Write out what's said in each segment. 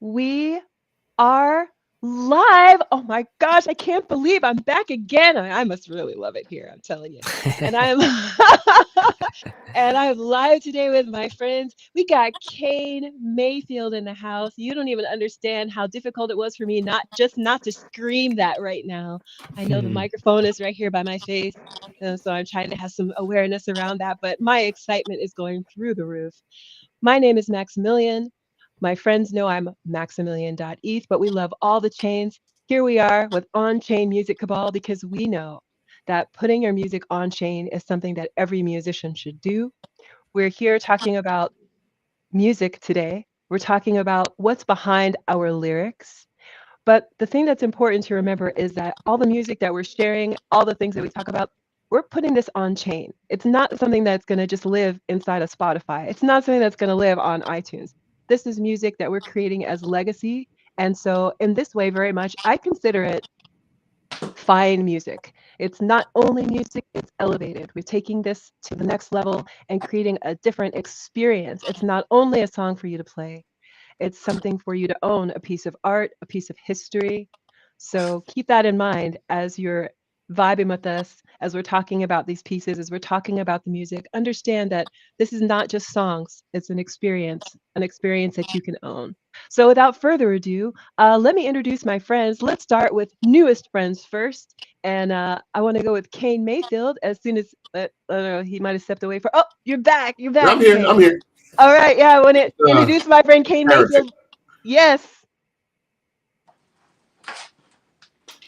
We are live. Oh my gosh, I can't believe I'm back again. I must really love it here, I'm telling you. And I'm and I'm live today with my friends. We got Kane Mayfield in the house. You don't even understand how difficult it was for me not to scream that right now. I know the microphone is right here by my face, so I'm trying to have some awareness around that, but my excitement is going through the roof. My name is Maxximillian. My friends know I'm Maxximillian.eth, but we love all the chains. Here we are with On-Chain Music Cabal because we know that putting your music on chain is something that every musician should do. We're here talking about music today. We're talking about what's behind our lyrics. But the thing that's important to remember is that all the music that we're sharing, all the things that we talk about, we're putting this on chain. It's not something that's going to just live inside of Spotify. It's not something that's going to live on iTunes. This is music that we're creating as legacy. And so, in this way, very much, I consider it fine music. It's not only music, it's elevated. We're taking this to the next level and creating a different experience. It's not only a song for you to play, it's something for you to own, a piece of art, a piece of history. So keep that in mind as you're vibing with us, as we're talking about these pieces, as we're talking about the music. Understand that this is not just songs, it's an experience that you can own. So without further ado, let me introduce my friends. Let's start with newest friends first. And I want to go with Kane Mayfield as soon as, I don't know, he might have stepped away for, oh, you're back, I'm here. I'm Kane. here. All right, yeah, I want to Uh, introduce my friend Kane Heretic. Mayfield. Yes.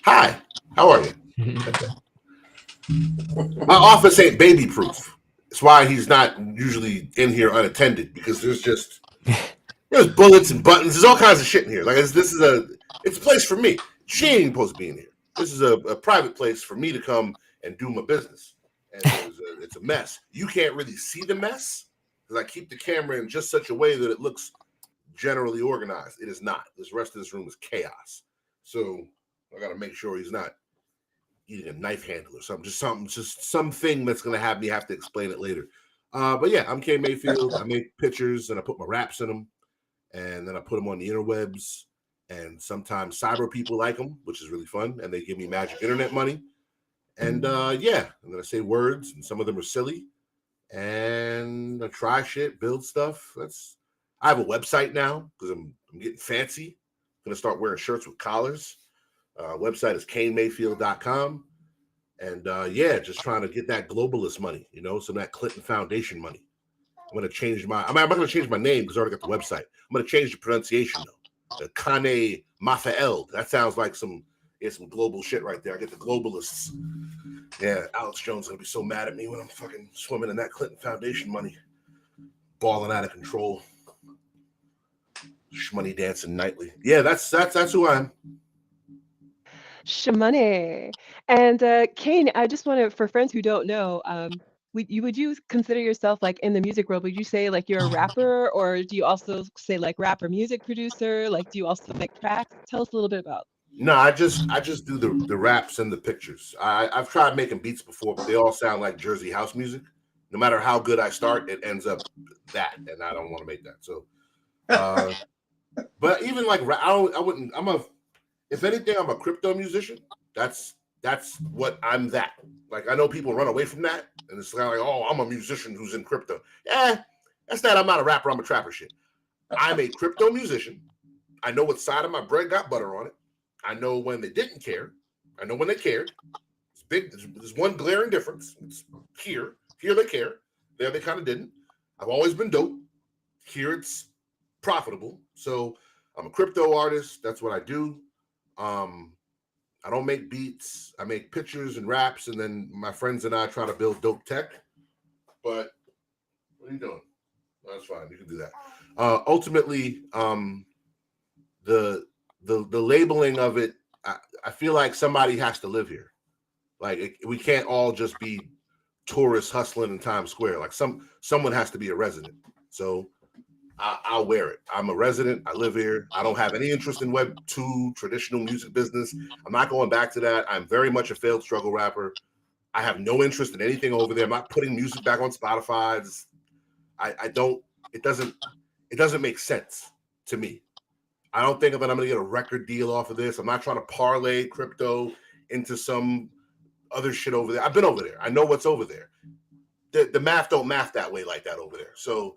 Hi. How are you? My office ain't baby proof. That's why he's not usually in here unattended because there's bullets and buttons. There's all kinds of shit in here. It's a place for me. She ain't supposed to be in here. This is a private place for me to come and do my business. And it's a mess. You can't really see the mess because I keep the camera in just such a way that it looks generally organized. It is not. This rest of this room is chaos. So I got to make sure he's not eating a knife handle or something. Just something that's going to have me have to explain it later. But yeah, I'm Kane Mayfield. I make pictures and I put my raps in them, and then I put them on the interwebs. And sometimes cyber people like them, which is really fun, and they give me magic internet money. And yeah, and then I say words, and some of them are silly. And I try shit, build stuff. I have a website now because I'm getting fancy. I'm gonna start wearing shirts with collars. Website is kanemayfield.com. And yeah, just trying to get that globalist money, some of that Clinton Foundation money. I'm not going to change my name because I already got the website. I'm going to change the pronunciation though. Kane Mayfield. That sounds like some global shit right there. I get the globalists. Yeah, Alex Jones is going to be so mad at me when I'm fucking swimming in that Clinton Foundation money. Balling out of control. Shmoney dancing nightly. Yeah, that's who I am. Shmoney. And Kane, I just want to, for friends who don't know, would you consider yourself like in the music world? Would you say like you're a rapper, or do you also say like rapper music producer? Like, do you also make tracks? Tell us a little bit about. No, I just do the raps and the pictures. I've tried making beats before, but they all sound like Jersey house music. No matter how good I start, it ends up that, and I don't want to make that. So, but even like I wouldn't. If anything, I'm a crypto musician. That's what I'm. That like I know people run away from that, and it's kind of like, oh, I'm a musician who's in crypto. Yeah, that's that. I'm not a rapper. I'm a trapper. Shit. I'm a crypto musician. I know what side of my bread got butter on it. I know when they didn't care. I know when they cared. It's big. There's one glaring difference. It's here. Here they care. There they kind of didn't. I've always been dope. Here it's profitable. So I'm a crypto artist. That's what I do. I don't make beats. I make pictures and raps, and then my friends and I try to build dope tech. But what are you doing? That's fine. You can do that. Ultimately, the labeling of it, I feel like somebody has to live here. Like we can't all just be tourists hustling in Times Square. Like someone has to be a resident. So I'll wear it. I'm a resident. I live here. I don't have any interest in Web 2 traditional music business. I'm not going back to that. I'm very much a failed struggle rapper. I have no interest in anything over there. I'm not putting music back on Spotify. I don't. It doesn't make sense to me. I don't think that I'm going to get a record deal off of this. I'm not trying to parlay crypto into some other shit over there. I've been over there. I know what's over there. The math don't math that way like that over there. So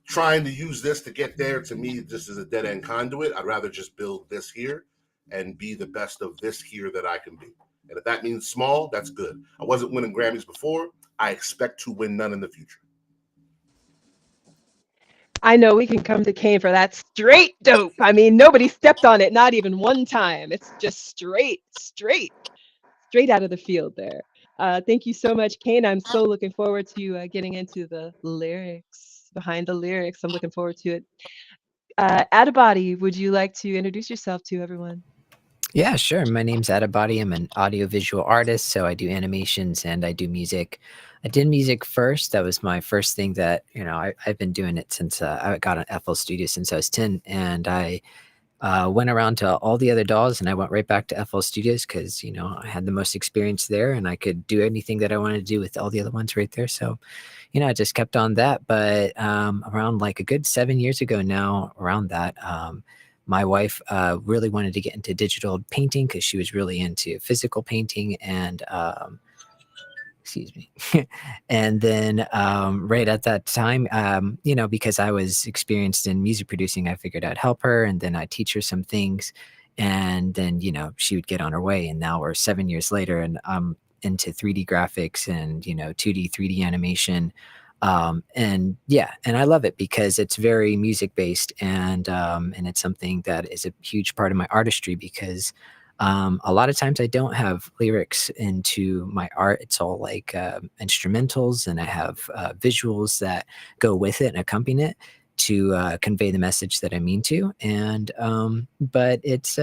trying to use this to get there, to me, just is a dead end conduit. I'd rather just build this here and be the best of this here that I can be. And if that means small, that's good. I wasn't winning Grammys before. I expect to win none in the future. I know we can come to Kane for that straight dope. I mean, nobody stepped on it, not even one time. It's just straight out of the field there. Thank you so much, Kane. I'm so looking forward to getting into the lyrics, behind the lyrics. I'm looking forward to it. AttaBotty, would you like to introduce yourself to everyone? Yeah, sure. My name's AttaBotty. I'm an audiovisual artist, so I do animations and I do music. I did music first. That was my first thing that, I've been doing it since I got an FL Studio since I was 10. And I went around to all the other dolls and I went right back to FL Studios because, I had the most experience there and I could do anything that I wanted to do with all the other ones right there. So, I just kept on that. But around like a good 7 years ago now, around that, my wife really wanted to get into digital painting because she was really into physical painting and excuse me. And then right at that time, because I was experienced in music producing, I figured I'd help her and then I'd teach her some things. And then, she would get on her way. And now we're 7 years later and I'm into 3D graphics and, 2D, 3D animation. And I love it because it's very music based and it's something that is a huge part of my artistry because a lot of times I don't have lyrics into my art. It's all like instrumentals and I have visuals that go with it and accompany it to convey the message that I mean to. And but it's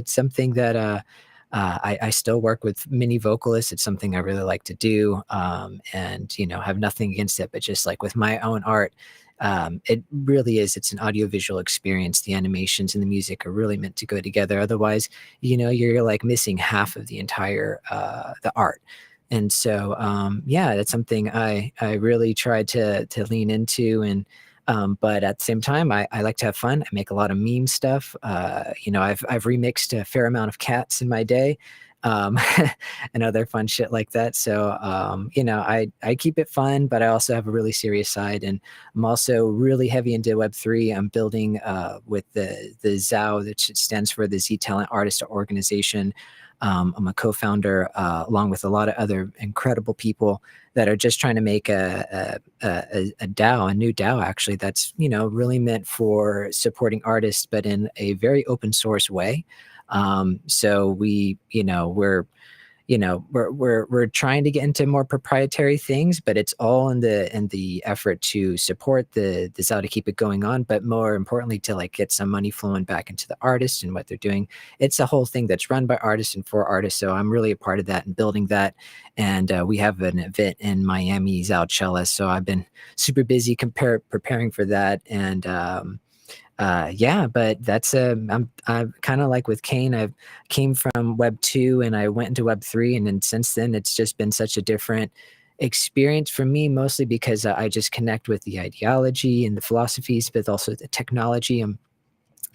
something that I still work with mini vocalists. It's something I really like to do, and have nothing against it. But just like with my own art, it really is. It's an audiovisual experience. The animations and the music are really meant to go together. Otherwise, you're like missing half of the entire the art. And so, that's something I really try to lean into and. But at the same time, I like to have fun. I make a lot of meme stuff. I've remixed a fair amount of cats in my day, and other fun shit like that. So, I keep it fun, but I also have a really serious side, and I'm also really heavy into Web3. I'm building with the ZAO, which stands for the Z Talent Artist Organization. I'm a co-founder along with a lot of other incredible people that are just trying to make a DAO, a new DAO actually, that's really meant for supporting artists, but in a very open source way. So we're trying to get into more proprietary things, but it's all in the effort to support the DAO to keep it going on, but more importantly to like get some money flowing back into the artists and what they're doing. It's a whole thing that's run by artists and for artists. So I'm really a part of that and building that. And we have an event in Miami, Zalchella. So I've been super busy preparing for that. And but that's I'm kind of like with Kane. I came from Web 2 and I went into Web 3, and then since then it's just been such a different experience for me, mostly because I just connect with the ideology and the philosophies, but also the technology.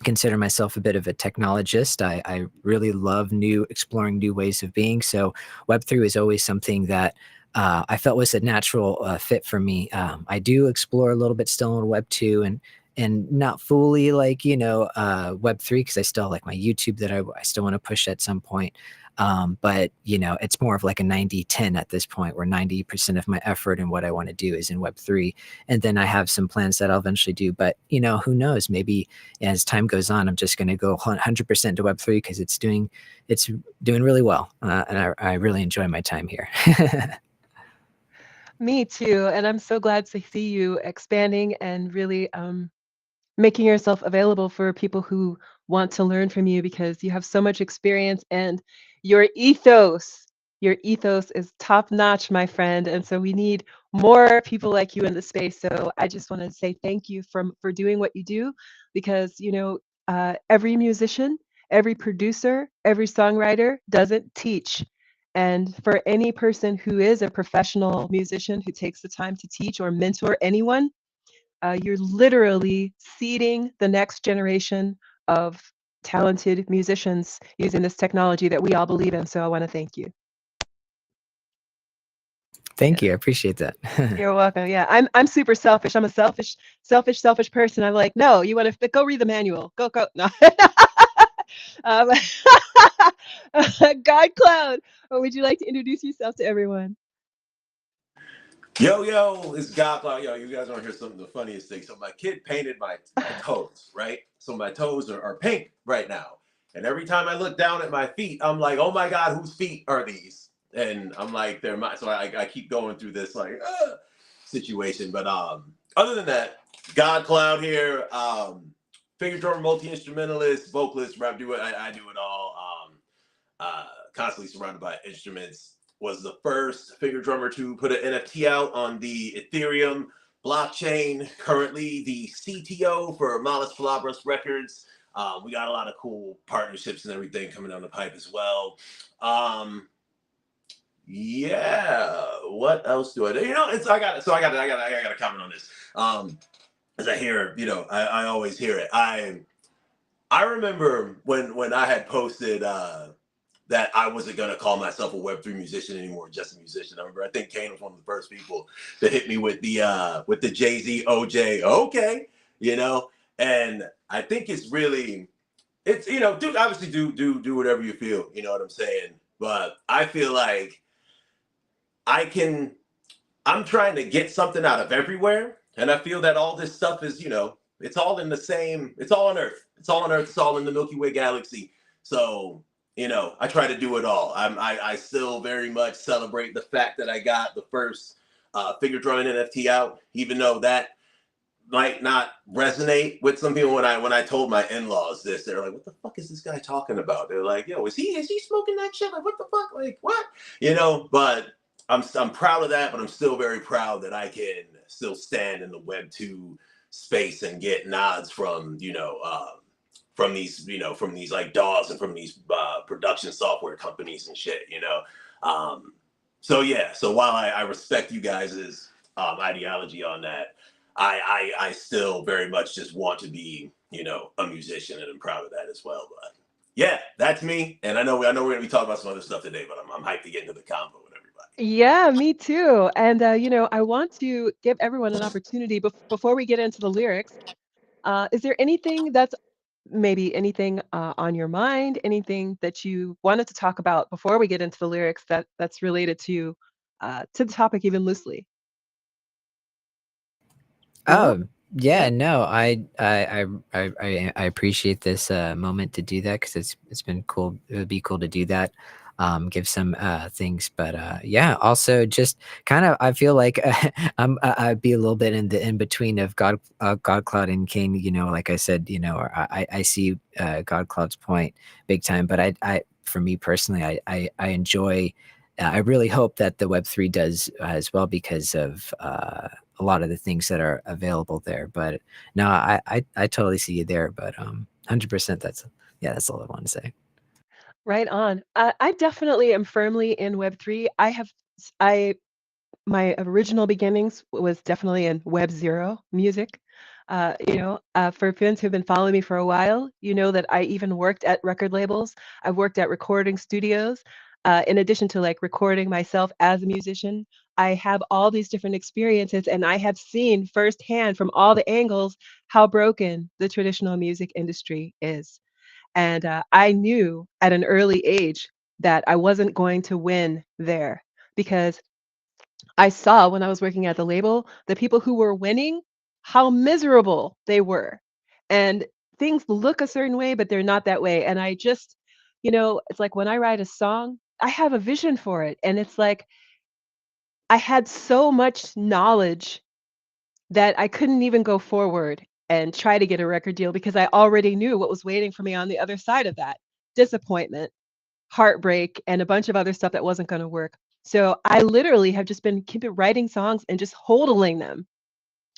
Consider myself a bit of a technologist. I really love exploring new ways of being. So Web 3 is always something that I felt was a natural fit for me. I do explore a little bit still in Web 2 and not fully like, Web 3, because I still like my YouTube that I still want to push at some point. But, it's more of like a 90-10 at this point, where 90% of my effort and what I want to do is in Web 3. And then I have some plans that I'll eventually do. But, who knows? Maybe as time goes on, I'm just going to go 100% to Web 3 because it's doing really well. And I really enjoy my time here. Me too. And I'm so glad to see you expanding and really making yourself available for people who want to learn from you, because you have so much experience and your ethos is top notch, my friend. And so we need more people like you in the space. So I just want to say thank you for doing what you do, because every musician, every producer, every songwriter doesn't teach. And for any person who is a professional musician who takes the time to teach or mentor anyone, you're literally seeding the next generation of talented musicians using this technology that we all believe in. So I want to thank you. Thank you. I appreciate that. You're welcome. Yeah, I'm super selfish. I'm a selfish person. I'm like, no, you want to go read the manual. Go. No. um, GodCloud, would you like to introduce yourself to everyone? Yo, it's GodCloud. Yo, you guys want to hear some of the funniest things? So my kid painted my toes, right? So my toes are pink right now. And every time I look down at my feet, I'm like, oh my God, whose feet are these? And I'm like, they're mine. So I keep going through this like situation. But other than that, GodCloud here, finger drummer, multi-instrumentalist, vocalist, rap, I do it all. Constantly surrounded by instruments. Was the first finger drummer to put an NFT out on the Ethereum blockchain. Currently the CTO for Malas Palabras Records. We got a lot of cool partnerships and everything coming down the pipe as well. Yeah. What else do I do? I got to comment on this. As I hear, I always hear it. I remember when I had posted that I wasn't gonna call myself a Web3 musician anymore, just a musician. I remember I think Kane was one of the first people that hit me with the Jay-Z OJ, okay, and I think it's dude, obviously do whatever you feel, you know what I'm saying? But I feel like I'm trying to get something out of everywhere, and I feel that all this stuff is, it's all in the same, it's all on Earth. It's all on Earth, it's all in the Milky Way galaxy. So I try to do it all. I still very much celebrate the fact that I got the first finger drumming NFT out, even though that might not resonate with some people. When I told my in-laws this, they're like, "What the fuck is this guy talking about?" They're like, "Yo, is he smoking that shit? Like, what the fuck? Like, what?" But I'm proud of that. But I'm still very proud that I can still stand in the Web2 space and get nods from from these like DAWs and from these production software companies and shit, So yeah, so while I respect you guys' ideology on that, I still very much just want to be, a musician, and I'm proud of that as well. But yeah, that's me. And I know we're gonna be talking about some other stuff today, but I'm hyped to get into the convo with everybody. Yeah, me too. And I want to give everyone an opportunity before we get into the lyrics. Is there anything that's maybe anything on your mind, anything that you wanted to talk about before we get into the lyrics that's related to the topic even loosely? No? Oh, yeah, no, I appreciate this moment to do that because it's been cool. It would be cool to do that. Give some things, but yeah. Also, just kind of, I feel like I'd be a little bit in the in between of GodCloud and Kane. Like I said, I see GodCloud's point big time, but I for me personally, I enjoy. I really hope that the Web3 does as well because of a lot of the things that are available there. But no, I totally see you there. But 100%. That's all I want to say. Right on. I definitely am firmly in Web3. I my original beginnings was definitely in Web Zero music. For fans who've been following me for a while, you know that I even worked at record labels. I've worked at recording studios. In addition to like recording myself as a musician, I have all these different experiences, and I have seen firsthand from all the angles how broken the traditional music industry is. And I knew at an early age that I wasn't going to win there because I saw when I was working at the label, the people who were winning, how miserable they were. And things look a certain way, but they're not that way. And I just, it's like when I write a song, I have a vision for it. And it's like I had so much knowledge that I couldn't even go forward and try to get a record deal because I already knew what was waiting for me on the other side of that disappointment, heartbreak, and a bunch of other stuff that wasn't going to work. So I literally have just been keep writing songs and just hodling them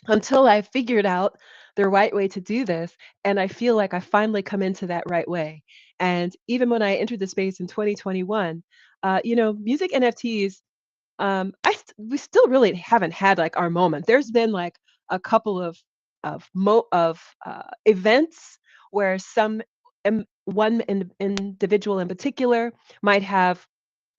until I figured out the right way to do this. And I feel like I finally come into that right way. And even when I entered the space in 2021, music NFTs, we still really haven't had like our moment. There's been like a couple of events where one individual in particular might have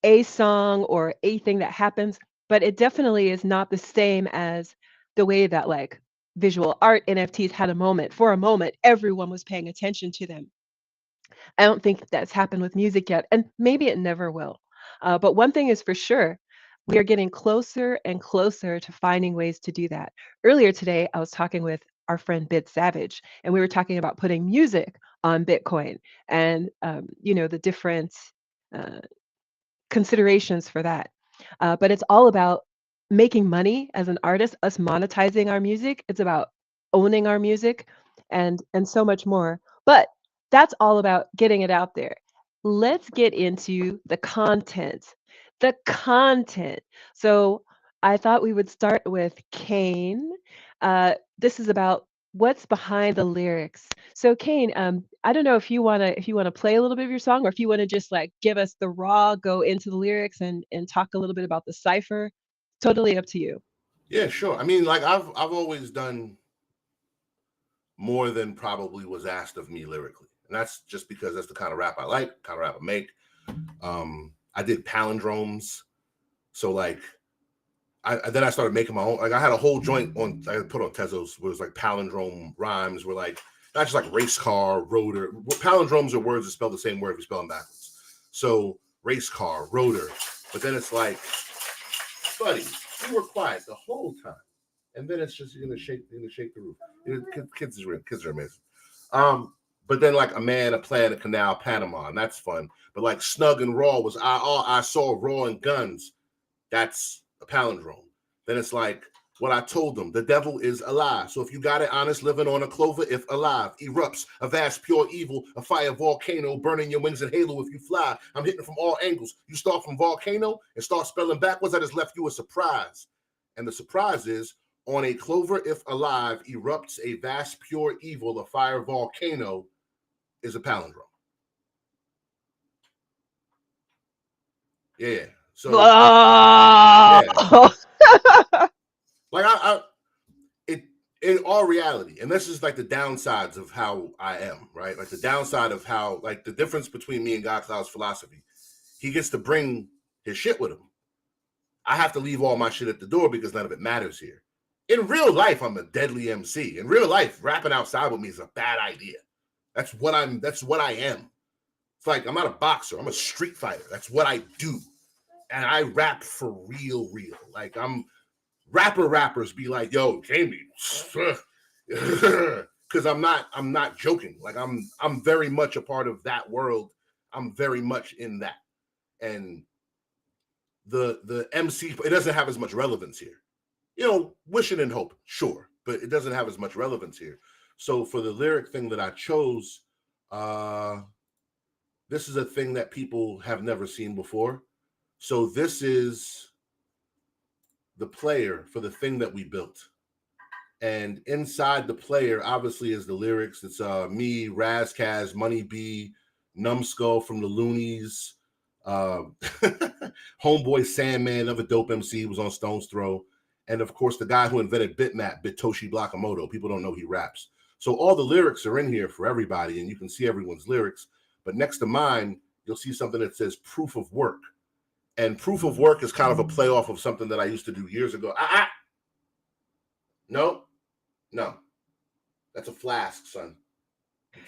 a song or a thing that happens, but it definitely is not the same as the way that like visual art NFTs had a moment. For a moment, everyone was paying attention to them. I don't think that's happened with music yet, and maybe it never will. But one thing is for sure, we are getting closer and closer to finding ways to do that. Earlier today, I was talking with our friend Bid Savage, and we were talking about putting music on Bitcoin and the different uh, considerations for that. But it's all about making money as an artist, us monetizing our music. It's about owning our music and so much more. But that's all about getting it out there. Let's get into the content. The content. So I thought we would start with Kane. This is about what's behind the lyrics. So Kane, I don't know if you wanna play a little bit of your song, or if you wanna just like give us the raw, go into the lyrics and talk a little bit about the cipher. Totally up to you. Yeah, sure. I mean, like I've always done more than probably was asked of me lyrically, and that's just because that's the kind of rap I like, kind of rap I make. I did palindromes, so like then I started making my own. Like I had a whole joint on I put on Tezos where it was like palindrome rhymes, were like not just like race car, rotor. Palindromes are words that spell the same word if you spell them backwards. So race car, rotor, but then it's like, buddy, you were quiet the whole time, and then it's just you're gonna shake the roof. Kids are amazing. But then like a man, a plan, a canal, Panama, and that's fun. But like snug and raw was I saw raw and guns. That's a palindrome. Then it's like what I told them. The devil is alive. So if you got it honest, living on a clover, if alive, erupts a vast pure evil, a fire volcano, burning your wings in halo if you fly. I'm hitting from all angles. You start from volcano and start spelling backwards. I just left you a surprise. And the surprise is on a clover, if alive, erupts a vast pure evil, a fire volcano is a palindrome. Yeah. So yeah. Like it in all reality, and this is like the downsides of how I am, right? Like the downside of how, like the difference between me and GodCloud's philosophy. He gets to bring his shit with him. I have to leave all my shit at the door because none of it matters here. In real life, I'm a deadly MC. In real life, rapping outside with me is a bad idea. That's what I am. It's like I'm not a boxer, I'm a street fighter. That's what I do. And I rap for real. Like rappers be like, yo, Kane, because I'm not joking. Like I'm very much a part of that world. I'm very much in that. And the MC, it doesn't have as much relevance here. Wishing and hope, sure, but it doesn't have as much relevance here. So for the lyric thing that I chose, this is a thing that people have never seen before. So this is the player for the thing that we built. And inside the player, obviously, is the lyrics. It's me, Razkaz, Money B, Numbskull from the Loonies, Homeboy Sandman, another dope MC, was on Stone's Throw. And of course, the guy who invented Bitmap, Bitoshi Blakamoto. People don't know he raps. So all the lyrics are in here for everybody, and you can see everyone's lyrics. But next to mine, you'll see something that says proof of work. And proof of work is kind of a play off of something that I used to do years ago. No. That's a flask, son. You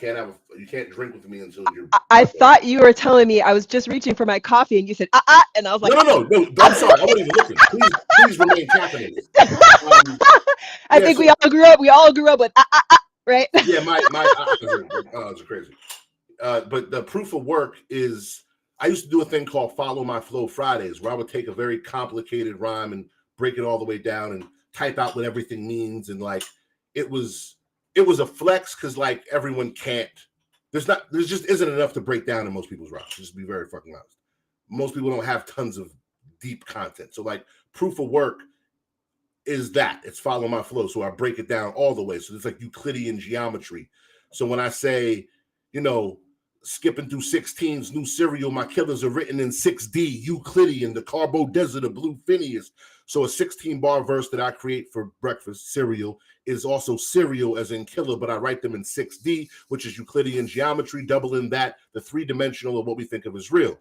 can't drink with me until you're. I thought you were telling me I was just reaching for my coffee and you said and I was like, No. I'm sorry. I wasn't even looking. Please remain caffeinated. I think we all grew up with right? Yeah, my eyes are crazy. But the proof of work is, I used to do a thing called Follow My Flow Fridays, where I would take a very complicated rhyme and break it all the way down and type out what everything means. And like, it was a flex because like everyone can't, there just isn't enough to break down in most people's rhymes. Just to be very fucking honest. Most people don't have tons of deep content. So like proof of work is that it's follow my flow. So I break it down all the way. So it's like Euclidean geometry. So when I say, skipping through 16s, new serial. My killers are written in 6D, Euclidean, the Carbo Desert of Blue Phineas. So a 16-bar verse that I create for breakfast cereal is also serial as in killer, but I write them in 6D, which is Euclidean geometry, doubling that, the three-dimensional of what we think of as real.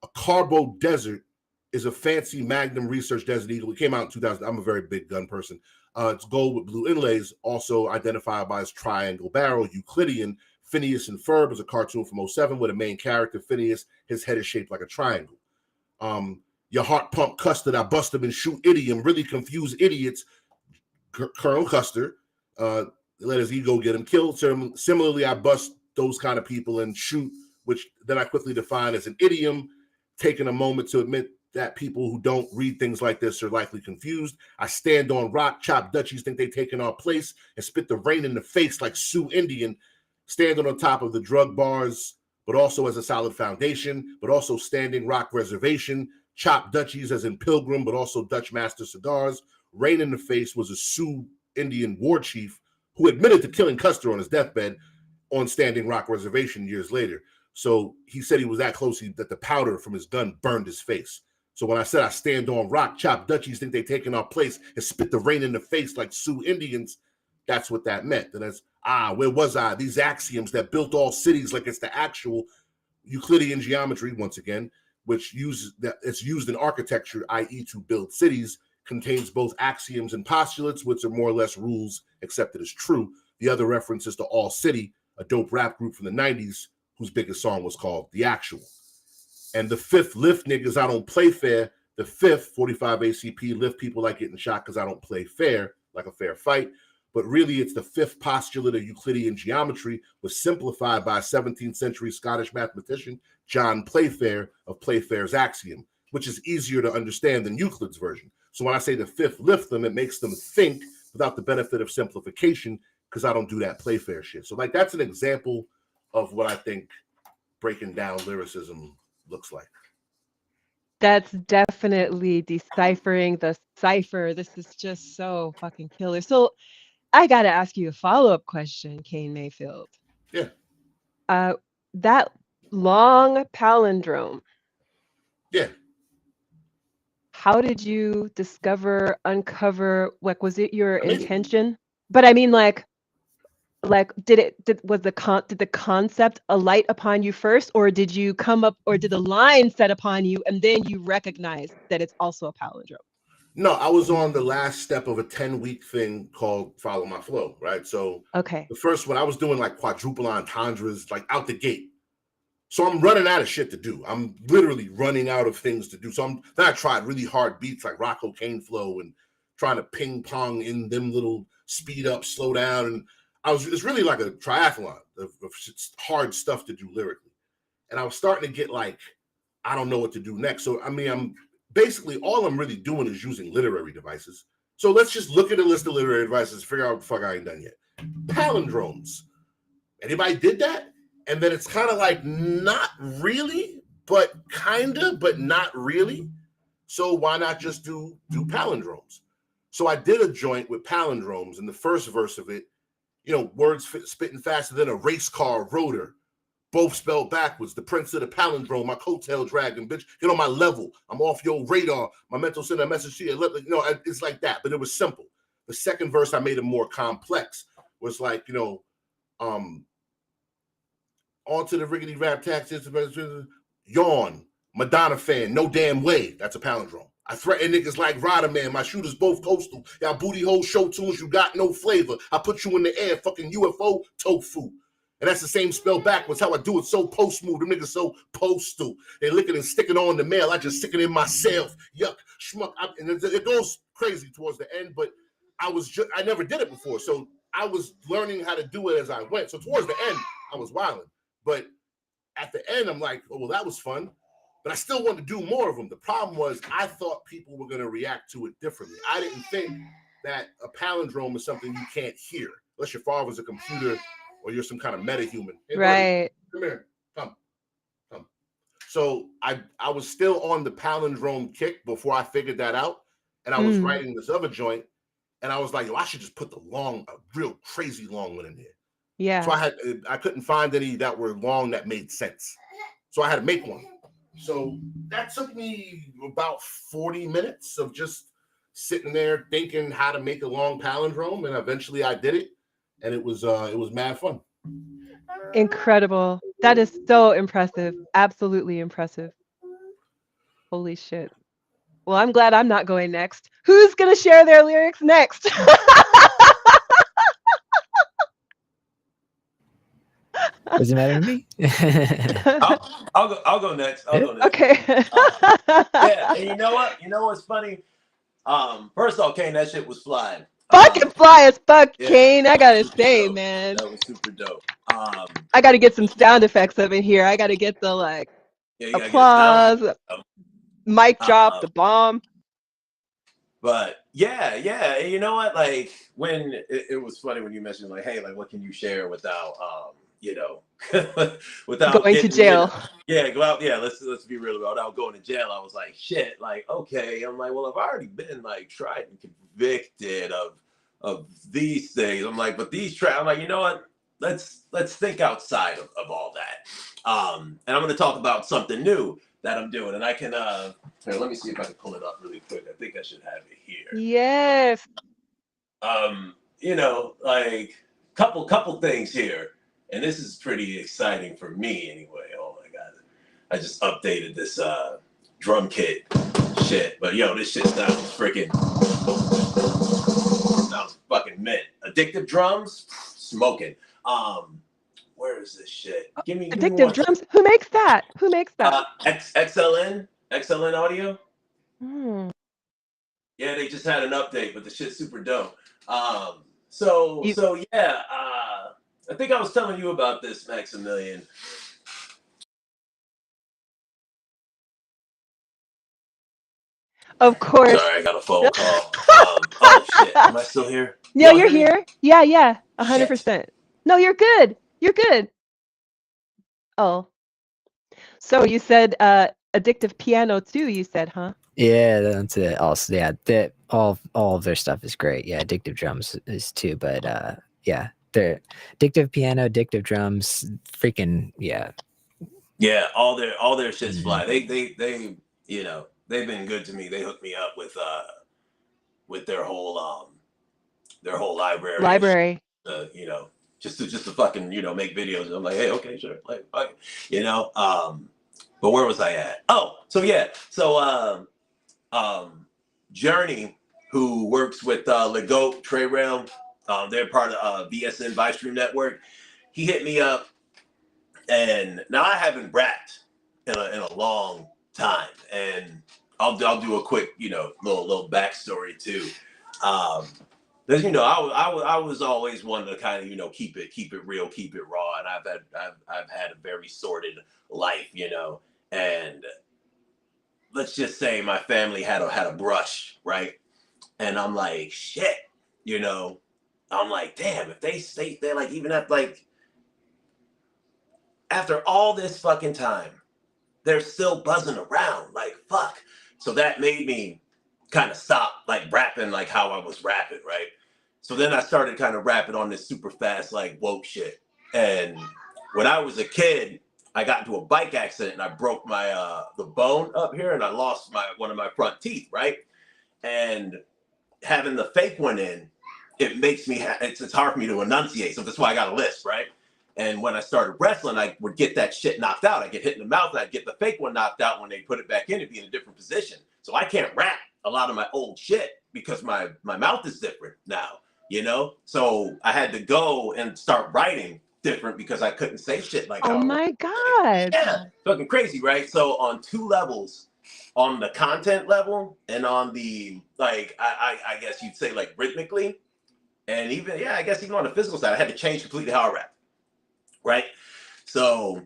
A Carbo Desert is a fancy Magnum Research Desert Eagle. It came out in 2000. I'm a very big gun person. It's gold with blue inlays, also identified by its triangle barrel, Euclidean. Phineas and Ferb is a cartoon from 07 with a main character, Phineas. His head is shaped like a triangle. Your heart pump custard, I bust them and shoot idiom, really confuse idiots. Colonel Custer, let his ego get him killed. Similarly, I bust those kind of people and shoot, which then I quickly define as an idiom, taking a moment to admit that people who don't read things like this are likely confused. I stand on rock, chop Dutchies, think they taking our place, and spit the rain in the face like Sioux Indian, standing on top of the drug bars, but also as a solid foundation, but also standing rock reservation, chop Dutchies as in Pilgrim, but also Dutch Master cigars. Rain in the Face was a Sioux Indian war chief who admitted to killing Custer on his deathbed on Standing Rock Reservation years later. So he said he was that close that the powder from his gun burned his face. So when I said I stand on rock, chop Dutchies, think they taking our place, and spit the rain in the face like Sioux Indians, that's what that meant. And that's, where was I? These axioms that built all cities like it's the actual Euclidean geometry, once again, which it's used in architecture, i.e. to build cities, contains both axioms and postulates, which are more or less rules accepted as true. The other reference is to All City, a dope rap group from the 90s, whose biggest song was called The Actual. And the fifth lift niggas, I don't play fair. The fifth, 45 ACP, lift people like getting shot because I don't play fair, like a fair fight. But really, it's the fifth postulate of Euclidean geometry was simplified by a 17th century Scottish mathematician, John Playfair, of Playfair's axiom, which is easier to understand than Euclid's version. So when I say the fifth lift them, it makes them think without the benefit of simplification because I don't do that Playfair shit. So like that's an example of what I think breaking down lyricism looks like. That's definitely deciphering the cipher. This is just so fucking killer. So I got to ask you a follow-up question, Kane Mayfield. Yeah. That long palindrome. Yeah. How did you uncover, like, was it your intention? But I mean, did the concept alight upon you first, or did you come up, or did the line set upon you and then you recognize that it's also a palindrome? No, I was on the last step of a 10-week thing called Follow My Flow, right? So okay, the first one, I was doing like quadruple entendres, like out the gate. So I'm running out of shit to do. I'm literally running out of things to do. So then I tried really hard beats like Rocco Kane flow and trying to ping pong in them little speed up, slow down. And it's really like a triathlon of hard stuff to do lyrically. And I was starting to get like, I don't know what to do next. So, I mean, I'm really doing is using literary devices. So let's just look at a list of literary devices and figure out what the fuck I ain't done yet. Palindromes. Anybody did that? And then it's kind of like, not really, but kind of, but not really. So why not just do palindromes? So I did a joint with palindromes, and the first verse of it, words spitting faster than a race car rotor, both spelled backwards. The prince of the palindrome, my coattail dragging, bitch, get on my level. I'm off your radar. My mental sent a message to you. It's like that, but it was simple. The second verse I made it more complex. Was like, onto the riggedy rap taxes, yawn, Madonna fan, no damn way. That's a palindrome. I threaten niggas like Rider Man. My shooters both coastal. Y'all booty holes show tunes, you got no flavor. I put you in the air, fucking UFO tofu. And that's the same spell backwards. How I do it so post-move. Them niggas so postal. They licking and sticking on the mail. I just stick it in myself. Yuck, schmuck. And it goes crazy towards the end, but I never did it before. So I was learning how to do it as I went. So towards the end, I was wilding. But at the end, I'm like, oh, well, that was fun. But I still wanted to do more of them. The problem was I thought people were going to react to it differently. I didn't think that a palindrome is something you can't hear, unless your father's a computer or you're some kind of metahuman. Hey, right. Buddy, come here. Come. So I was still on the palindrome kick before I figured that out. And I was writing this other joint. And I was like, yo, I should just put a real crazy long one in here. Yeah. So I couldn't find any that were long that made sense. So I had to make one. So that took me about 40 minutes of just sitting there thinking how to make a long palindrome, and eventually I did it, and it was mad fun. Incredible. That is so impressive. Absolutely impressive. Holy shit. Well, I'm glad I'm not going next. Who's going to share their lyrics next? Doesn't matter to me. I'll go next. I'll go next. Okay. Yeah, and you know what? You know what's funny? First off, Kane, that shit was flying. Fucking fly as fuck, Yeah, Kane. I gotta super say, dope. man. That was super dope. I gotta get some sound effects up in here. I gotta get the like Yeah, you gotta get a sound. applause, mic drop, Um, the bomb. But yeah, and you know what? Like when it was funny when you mentioned like, hey, like what can you share without you know, without Going to getting, you know, jail. yeah, go out, yeah, let's be real, without going to jail. I was like, shit, like, okay. I'm like, well, I've already been like tried and convicted of these things. I'm like, but I'm like, you know what? Let's think outside of all that. And I'm gonna talk about something new that I'm doing. And I can here, let me see if I can pull it up really quick. I think I should have it here. Yes. You know, like couple things here. And this is pretty exciting for me anyway. Oh my god. I just updated this drum kit shit. But yo, this shit sounds fucking mint. Addictive drums, smoking. Where is this shit? Give me Addictive one. drums. Who makes that? Who makes that? XLN Audio. Hmm. Yeah, they just had an update, but the shit's super dope. So yeah, I think I was telling you about this, Maxximillian. Of course. Sorry, I got a phone call. Oh shit, am I still here? No, Y'all you're hear me? here. Yeah, Shit. 100%. No, you're good. You're good. Oh, so you said addictive piano too, you said, huh? Yeah, that's it. Also, yeah, that all of their stuff is great. Yeah, addictive drums is too, but yeah, they're addictive piano, addictive drums, freaking yeah. Yeah, all their shit's fly. They you know, they've been good to me. They hooked me up with their whole library of Library. you know, just to fucking, you know, make videos. I'm like, hey, okay, sure, like, fuck, you know. But where was I at? Oh, so yeah, so Journey, who works with Lego Trey Realm, they're part of VSN Vice Stream Network. He hit me up, and now I haven't rapped in a long time, and I'll do a quick, you know, little backstory too. Because you know, I was always one to kind of, you know, keep it real, keep it raw, and I've had a very sordid life, you know, and let's just say my family had a brush, right? And I'm like, shit, you know, I'm like, damn, if they stay there, like even at like after all this fucking time, they're still buzzing around, like fuck. So that made me kind of stop like rapping like how I was rapping, right? So then I started kind of rapping on this super fast like woke shit. And when I was a kid, I got into a bike accident and I broke my the bone up here and I lost one of my front teeth, right? And having the fake one in, it makes me it's hard for me to enunciate. So that's why I got a lisp, right? And when I started wrestling, I would get that shit knocked out. I get hit in the mouth and I'd get the fake one knocked out. When they put it back in, it'd be in a different position. So I can't rap a lot of my old shit because my mouth is different now, you know? So I had to go and start writing different because I couldn't say shit like Oh how I was. my God. Yeah, fucking crazy, right? So on two levels, on the content level and on the, like, I guess you'd say like rhythmically, and even, yeah, I guess even on the physical side, I had to change completely how I rap. Right? So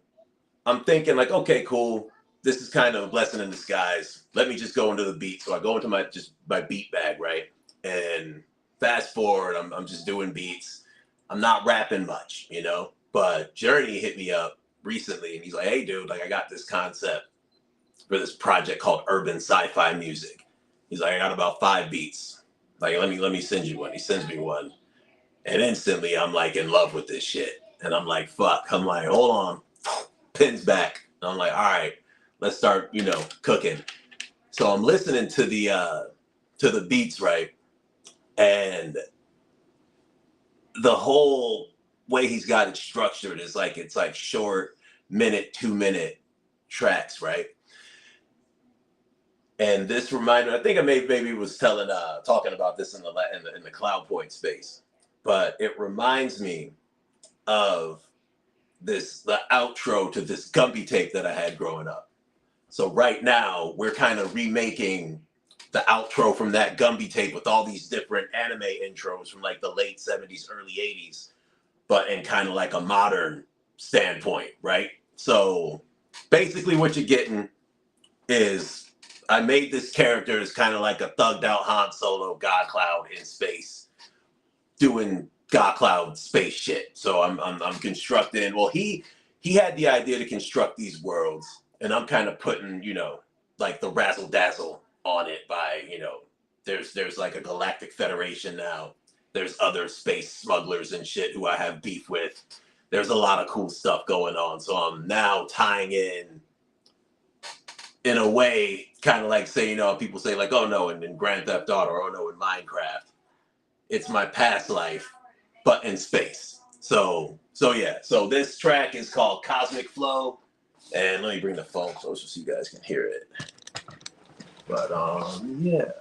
I'm thinking like, okay, cool. This is kind of a blessing in disguise. Let me just go into the beat. So I go into my beat bag, right? And fast forward, I'm just doing beats. I'm not rapping much, you know? But Journey hit me up recently and he's like, hey dude, like I got this concept for this project called Urban Sci-Fi Music. He's like, I got about 5 beats. Like, let me send you one. He sends me one. And instantly I'm like in love with this shit. And I'm like, fuck. I'm like, hold on. Pins back. And I'm like, all right, let's start, cooking. So I'm listening to the beats, right? And the whole way he's got it structured is like, it's like short minute, 2-minute tracks, right? And this reminded, I think I maybe was talking about this in the Cloud Point space, but it reminds me of the outro to this Gumby tape that I had growing up. So right now we're kind of remaking the outro from that Gumby tape with all these different anime intros from like the late 70s, early 80s, but in kind of like a modern standpoint, right? So basically what you're getting is I made this character as kind of like a thugged out Han Solo GodCloud in space doing GodCloud space shit. So I'm constructing, well, he had the idea to construct these worlds, and I'm kind of putting, like the razzle dazzle on it by, there's like a galactic federation now. There's other space smugglers and shit who I have beef with. There's a lot of cool stuff going on. So I'm now tying in a way, kind of like say, people say like, oh no, in Grand Theft Auto, or oh no, in Minecraft, it's my past life, but in space. So yeah. So this track is called Cosmic Flow, and let me bring the phone closer so you guys can hear it. But yeah.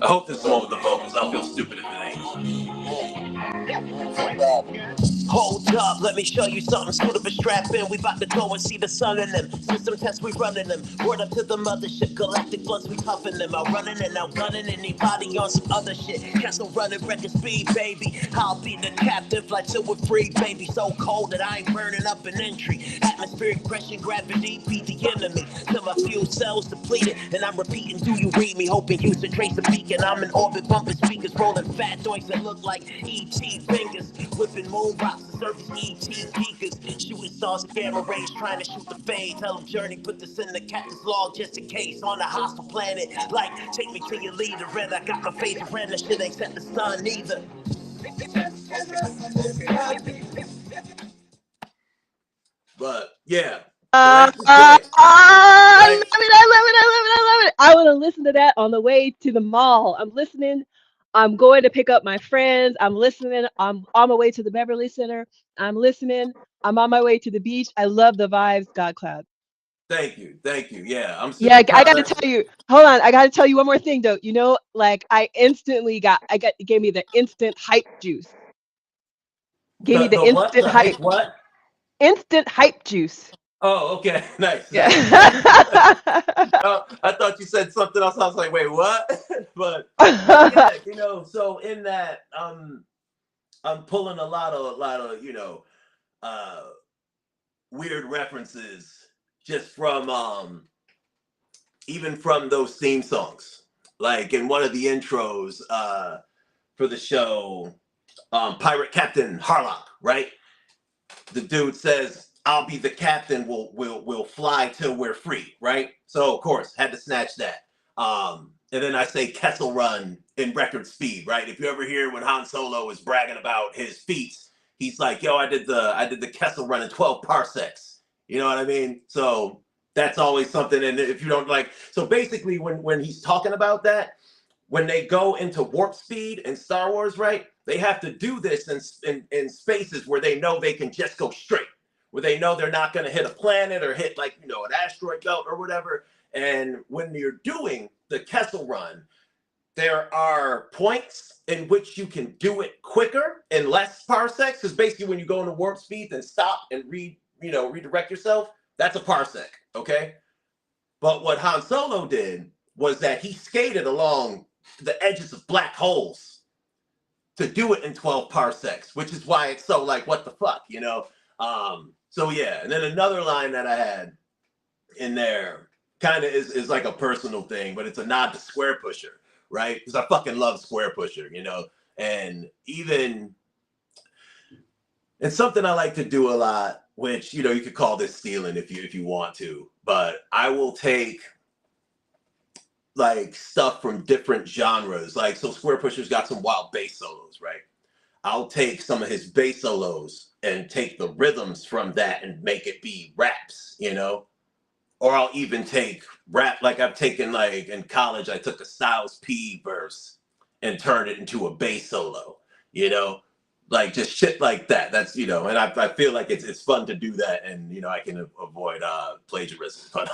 I hope this is the one with the vocals. I'll feel stupid if it ain't. Hold up, let me show you something suitable. Strap in, we about to go and see the sun in them. System tests, we running them. Word up to the mothership, galactic blunts, we puffing them. Out running and out gunning anybody on some other shit. Castle running, record speed, baby. I'll be the captain, fly till we're free, baby. So cold that I ain't burning up an entry. Atmospheric pressure, gravity, beat the enemy. Till my fuel cells depleted. And I'm repeating, do you read me? Hoping Houston trace the beacon. I'm in orbit, bumping speakers, rolling fat joints that look like E.T. fingers. Whipping moon rocks, the surface E.T. peekers. Shooting stars, gamma rays, trying to shoot the fade. Tell them Journey, put this in the cactus log just in case. On a hostile planet, like, take me to your leader. Red, I got my favorite red, that shit ain't set the sun either. But, yeah. I love it. I love it. I love it. I want to listen to that on the way to the mall. I'm listening. I'm going to pick up my friends. I'm listening. I'm on my way to the Beverly Center. I'm listening. I'm on my way to the beach. I love the vibes, GodCloud. Thank you. Yeah, I'm super Yeah, I proud got to of tell you. Hold on, I got to tell you one more thing though. Like it gave me the instant hype juice. Gave me the the what? instant The hype hype. what? Instant hype juice. Oh, okay. Nice. Yeah. I thought you said something else. I was like, wait, what? but yeah, so in that, I'm pulling a lot of weird references just from even from those theme songs. Like in one of the intros for the show, Pirate Captain Harlock, right? The dude says, I'll be the captain, we'll fly till we're free, right? So of course, had to snatch that. And then I say Kessel Run in record speed, right? If you ever hear when Han Solo is bragging about his feats, he's like, yo, I did the Kessel Run in 12 parsecs. You know what I mean? So that's always something. And if you don't like, so basically when he's talking about that, when they go into warp speed in Star Wars, right? They have to do this in spaces where they know they can just go straight, where they know they're not going to hit a planet or hit like, an asteroid belt or whatever. And when you're doing the Kessel Run, there are points in which you can do it quicker in less parsecs. Because basically when you go into warp speed, then stop and redirect yourself, that's a parsec, okay? But what Han Solo did was that he skated along the edges of black holes to do it in 12 parsecs, which is why it's so like, what the fuck, So yeah, and then another line that I had in there kind of is like a personal thing, but it's a nod to Square Pusher, right? Because I fucking love Square Pusher, and even it's something I like to do a lot which you could call this stealing if you want to, but I will take like stuff from different genres. Like, so Square Pusher's got some wild bass solos, right? I'll take some of his bass solos and take the rhythms from that and make it be raps, Or I'll even take rap, like I've taken, like in college, I took a Styles P verse and turned it into a bass solo, like just shit like that. That's, and I feel like it's fun to do that, and I can avoid plagiarism.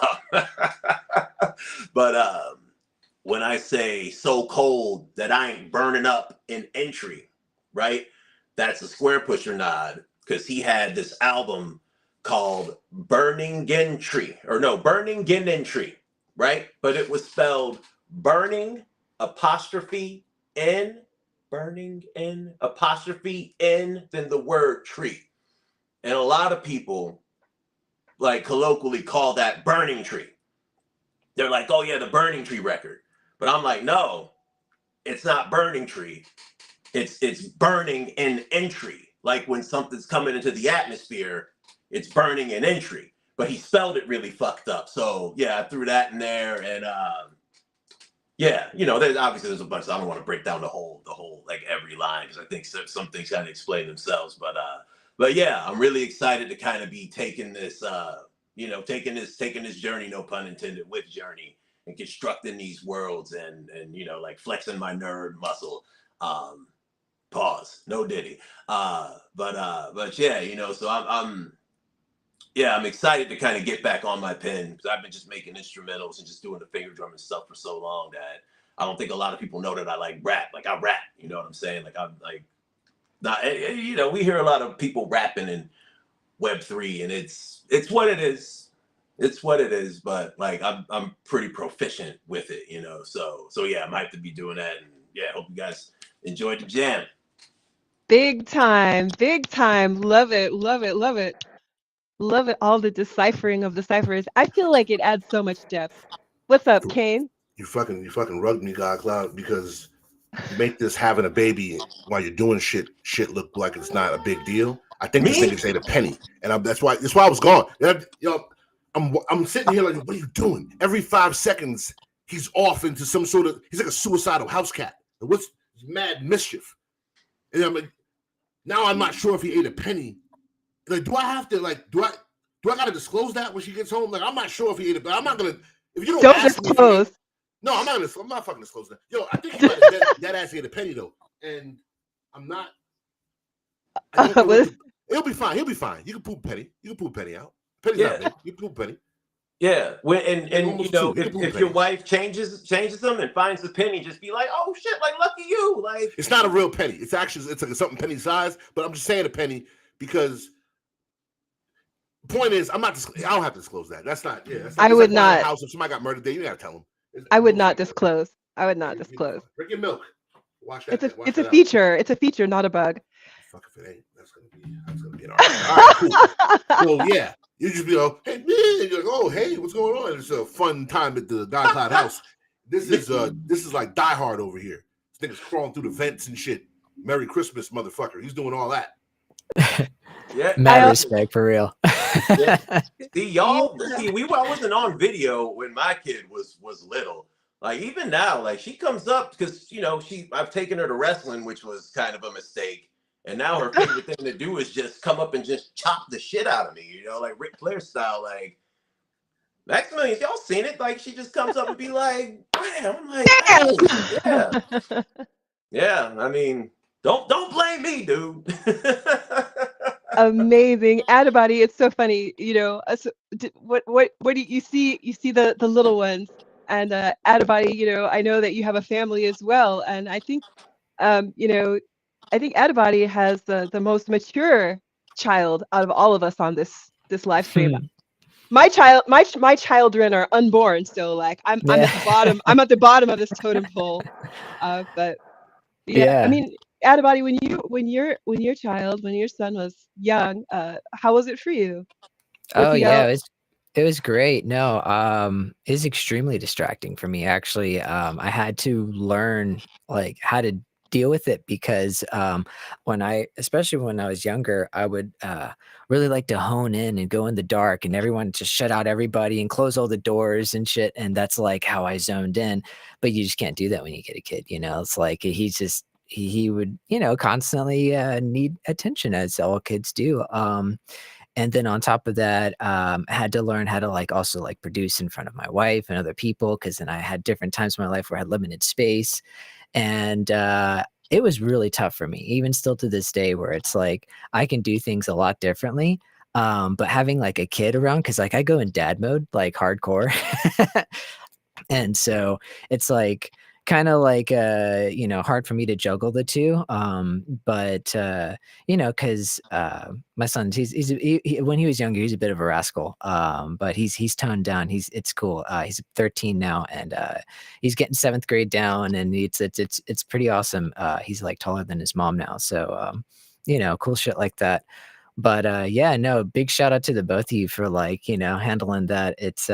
But when I say so cold that I ain't burning up in entry, right? That's a Square Pusher nod, because he had this album called Burning Gentry, right? But it was spelled burning apostrophe N, burning N apostrophe N, then the word tree. And a lot of people like colloquially call that Burning Tree. They're like, oh yeah, the Burning Tree record. But I'm like, no, it's not Burning Tree. It's burning in entry. Like when something's coming into the atmosphere, it's burning in entry. But he spelled it really fucked up. So yeah, I threw that in there, and yeah, there's a bunch. I don't want to break down the whole like every line, because I think some things kind of explain themselves. But yeah, I'm really excited to kind of be taking this, taking this journey, no pun intended, with Journey, and constructing these worlds, and like flexing my nerd muscle. Pause. No Diddy. But yeah, so I'm excited to kind of get back on my pen, because I've been just making instrumentals and just doing the finger drum and stuff for so long that I don't think a lot of people know that I like rap. Like I rap, you know what I'm saying? Like I'm like, not, we hear a lot of people rapping in Web3, and it's what it is. It's what it is. But like I'm pretty proficient with it, So yeah, I might have to be doing that. And yeah, hope you guys enjoyed the jam. Big time, big time. Love it, love it, love it. Love it. All the deciphering of the ciphers. I feel like it adds so much depth. What's up, Kane? You fucking rugged me, GodCloud, because you make this having a baby while you're doing shit look like it's not a big deal. I think this nigga said a penny, and that's why I was gone. I'm sitting here like, what are you doing? Every 5 seconds, he's off into some sort of. He's like a suicidal house cat. What's mad mischief? And I'm like, now I'm not sure if he ate a penny. Like, do I have to do I gotta disclose that when she gets home? Like, I'm not sure if he ate it, but I'm not gonna. If you don't ask disclose. Me, no, I'm not fucking disclosing that. Yo, I think he might have that ass ate a penny though, and I'm not. It'll be fine. He'll be fine. You can poop penny. You can poop penny out. Penny's not big. You can poop penny. Yeah, if your wife changes them and finds the penny, just be like, oh shit, like lucky you. Like, it's not a real penny. It's actually like something penny size, but I'm just saying a penny because. Point is, I don't have to disclose that. That's not. Yeah, that's not, I would not. House, if somebody got murdered there, you gotta tell them. I would not disclose. I would not disclose. Drink your milk. Watch that. It's a feature. It's a feature, not a bug. Fuck if it ain't. That's gonna be an art. All right, cool. So yeah, you just be like, hey man, you're like, oh hey, what's going on? It's a fun time at the GodCloud house. This is like Die Hard over here. This nigga's crawling through the vents and shit. Merry Christmas, motherfucker. He's doing all that. Yeah, mad respect for real. Yeah. I wasn't on video when my kid was little. Like even now, like she comes up because I've taken her to wrestling, which was kind of a mistake. And now her favorite thing to do is just come up and just chop the shit out of me, like Ric Flair style. Like Maxximillian, y'all seen it? Like she just comes up and be like, "Bam!" I'm like, "Oh, yeah, yeah." I mean, don't blame me, dude. Amazing. AttaBotty, it's so funny, what do you see? You see the little ones, and AttaBotty, I know that you have a family as well, and I think I think AttaBotty has the most mature child out of all of us on this live stream. My children are unborn, so like I'm at the bottom. I'm at the bottom of this totem pole. But yeah, I mean, AttaBotty, when your son was young, how was it for you? Oh yeah, it was great. No, it was extremely distracting for me actually. I had to learn like how to deal with it because especially when I was younger, I would really like to hone in and go in the dark and everyone just shut out everybody and close all the doors and shit. And that's like how I zoned in. But you just can't do that when you get a kid, It's like he's just he would, constantly need attention as all kids do. And then on top of that, I had to learn how to like also like produce in front of my wife and other people because then I had different times in my life where I had limited space. And it was really tough for me, even still to this day, where it's like I can do things a lot differently. But having like a kid around, because like I go in dad mode, like hardcore. And so it's like kind of like hard for me to juggle the two. But because my son, when he was younger, he's a bit of a rascal. But he's toned down. It's cool. He's 13 now, and he's getting seventh grade down, and it's pretty awesome. He's like taller than his mom now, so cool shit like that. But yeah, no, big shout out to the both of you for like, handling that. It's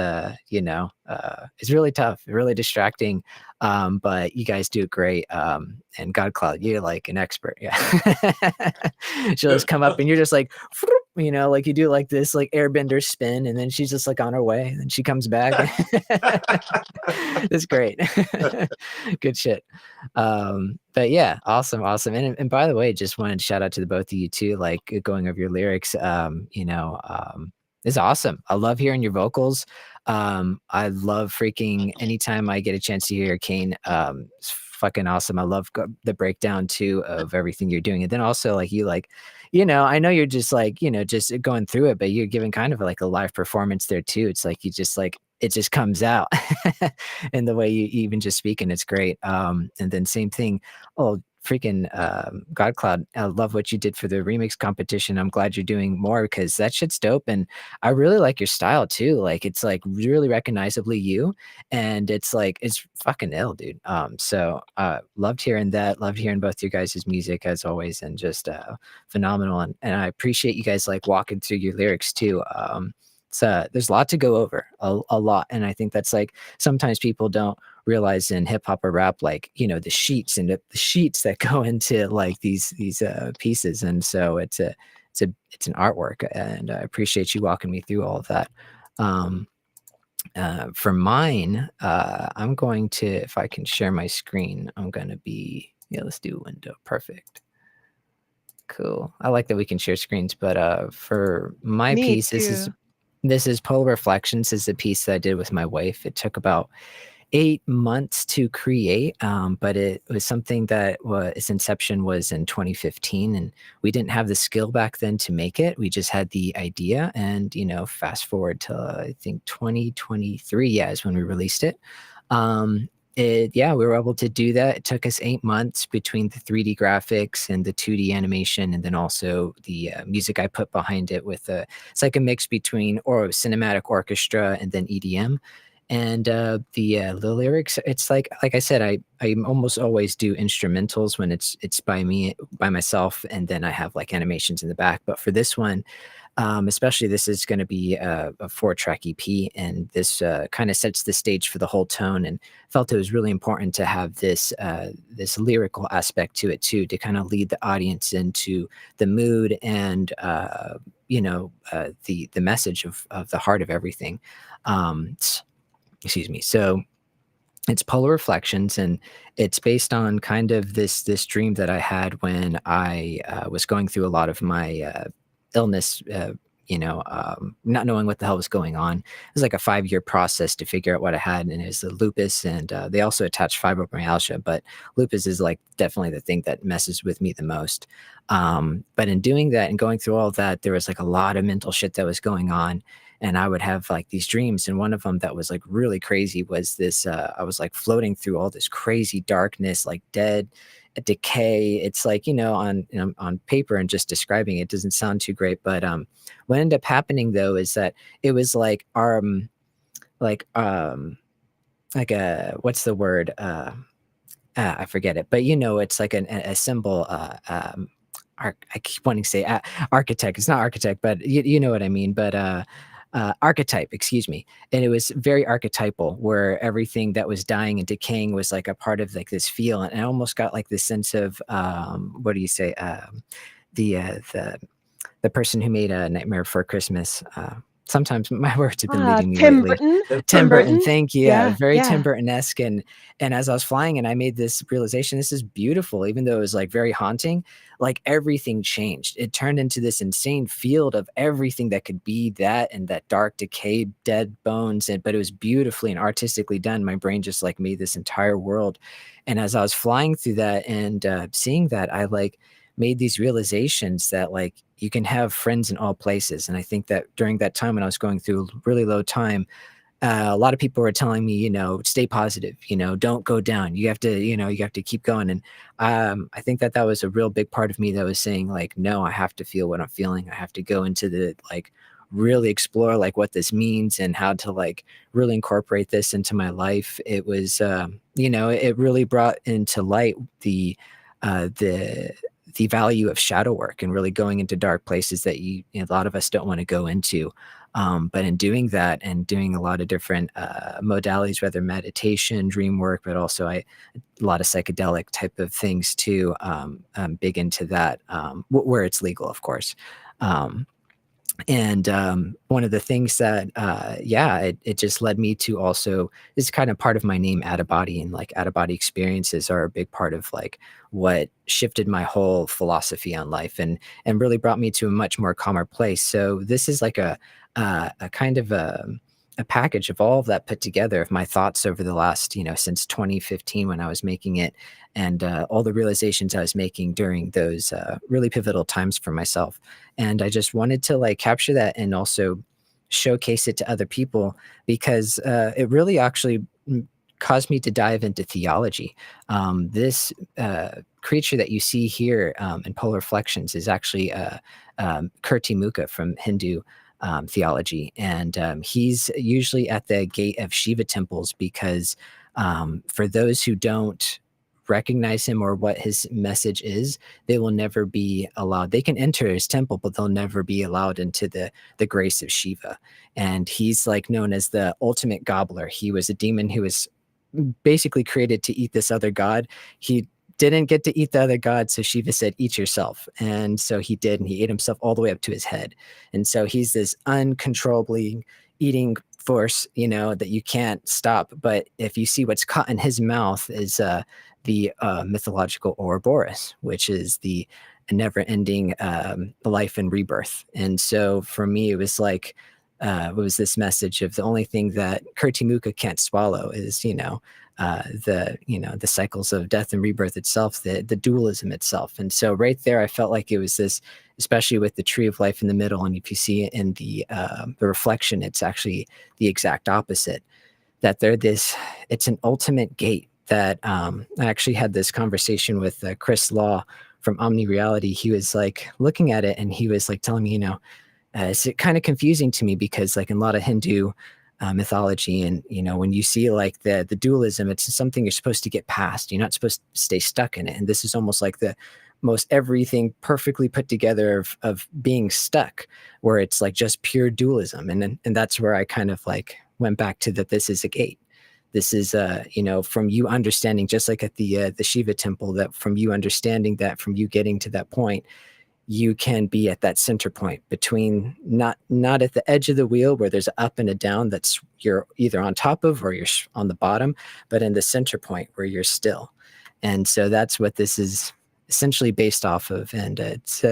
it's really tough, really distracting. But you guys do great. And GodCloud, you're like an expert. Yeah. She'll just come up and you're just like, like you do like this like airbender spin, and then she's just like on her way, and then she comes back. That's great. Good shit. But yeah, awesome. And by the way, just wanted to shout out to the both of you too, like going over your lyrics, is awesome. I love hearing your vocals. I love freaking anytime I get a chance to hear Kane. It's fucking awesome. I love the breakdown too of everything you're doing. And then also like you like, I know you're just like, just going through it, but you're giving kind of like a live performance there too. It's like you just like it just comes out in the way you even just speak, and it's great. And then same thing. Oh, freaking GodCloud, I love what you did for the remix competition. I'm glad you're doing more because that shit's dope. And I really like your style too. Like it's like really recognizably you, and it's like it's fucking ill, dude. So loved hearing that, loved hearing both your guys' music as always, and just phenomenal. And I appreciate you guys like walking through your lyrics too. So there's a lot to go over, a lot. And I think that's like sometimes people don't realize in hip hop or rap, like, the sheets and the sheets that go into like these pieces. And so it's an artwork, and I appreciate you walking me through all of that. For mine, I'm going to, if I can share my screen, I'm going to be, let's do window. Perfect. Cool. I like that we can share screens, but for my Me piece, too. this is Polar Reflections, is a piece that I did with my wife. It took about 8 months to create, but it was something that its inception was in 2015, and we didn't have the skill back then to make it. We just had the idea, and fast forward to I think 2023, yeah, is when we released it. We were able to do that. It took us 8 months between the 3D graphics and the 2D animation, and then also the music I put behind it with it's like a mix between cinematic orchestra and then EDM. And the lyrics, it's like I said, I almost always do instrumentals when it's by myself, and then I have like animations in the back. But for this one, especially, this is going to be a 4-track EP, and this kind of sets the stage for the whole tone, and felt it was really important to have this lyrical aspect to it too, to kind of lead the audience into the mood and the message of the heart of everything. Excuse me. So it's Polar Reflections, and it's based on kind of this dream that I had when I was going through a lot of my illness, not knowing what the hell was going on. It was like a 5-year process to figure out what I had, and it was the lupus, and they also attached fibromyalgia, but lupus is like definitely the thing that messes with me the most. But in doing that and going through all of that, there was like a lot of mental shit that was going on, and I would have like these dreams, and one of them that was like really crazy was this, I was like floating through all this crazy darkness, like dead, decay. It's like, on paper and just describing it doesn't sound too great, but what ended up happening though is that it was like what's the word, I forget it, but it's like a symbol, I keep wanting to say architect. It's not architect, but you know what I mean. But archetype, excuse me. And it was very archetypal, where everything that was dying and decaying was like a part of like this feel. And I almost got like this sense of what do you say? The the person who made a Nightmare Before Christmas. Sometimes my words have been leading me Tim lately. Burton. Tim Burton, Burton. thank you. Yeah, very Yeah. Tim Burton-esque. And as I was flying and I made this realization, this is beautiful, even though it was like very haunting, like everything changed. It turned into this insane field of everything that could be that, and that dark, decayed, dead bones. But it was beautifully and artistically done. My brain just like made this entire world. And as I was flying through that and seeing that, I like made these realizations that like you can have friends in all places. And I think that during that time when I was going through a really low time, a lot of people were telling me, you know, stay positive, you know, don't go down. You have to, you know, you have to keep going. And I think that that was a real big part of me that was saying like, no, I have to feel what I'm feeling. I have to go into the like really explore like what this means and how to like really incorporate this into my life. It was, you know, it really brought into light the value of shadow work and really going into dark places that a lot of us don't want to go into. But in doing that and doing a lot of different modalities, whether meditation, dream work, but also a lot of psychedelic type of things too, big into that, where it's legal, of course. And one of the things that, it just led me to also, is kind of part of my name, AttaBotty, and like AttaBotty experiences are a big part of like what shifted my whole philosophy on life and really brought me to a much more calmer place. So this is like a kind of a package of all of that put together, of my thoughts over the last, you know, since 2015 when I was making it, and all the realizations I was making during those really pivotal times for myself. And I just wanted to like capture that and also showcase it to other people, because it really actually caused me to dive into theology. This creature that you see here in Polar Reflections is actually Kirti Mukha from Hindu theology. And he's usually at the gate of Shiva temples, because for those who don't recognize him or what his message is, they will never be allowed. They can enter his temple, but they'll never be allowed into the grace of Shiva. And he's like known as the ultimate gobbler. He was a demon who was basically created to eat this other god. He didn't get to eat the other god, so Shiva said, eat yourself. And so he did, and he ate himself all the way up to his head. And so he's this uncontrollably eating force, you know, that you can't stop. But if you see what's caught in his mouth is the mythological Ouroboros, which is the never-ending life and rebirth. And so for me, it was like, it was this message of the only thing that Kirti Mukha can't swallow is, the cycles of death and rebirth itself, the dualism itself. And so right there, I felt like it was this, especially with the tree of life in the middle. And if you see it in the reflection, it's actually the exact opposite, that it's an ultimate gate that I actually had this conversation with Chris Law from Omni Reality. He was like looking at it and he was like telling me, it's kind of confusing to me, because like in a lot of Hindu mythology, and when you see like the dualism, it's something you're supposed to get past. You're not supposed to stay stuck in it. And this is almost like the most everything perfectly put together of being stuck, where it's like just pure dualism. And that's where I kind of like went back to that. This is a gate. This is, from you understanding, just like at the Shiva temple, that from you understanding that, from you getting to that point, you can be at that center point between not at the edge of the wheel where there's an up and a down that's you're either on top of or you're on the bottom, but in the center point where you're still. And so that's what this is essentially based off of. And it's,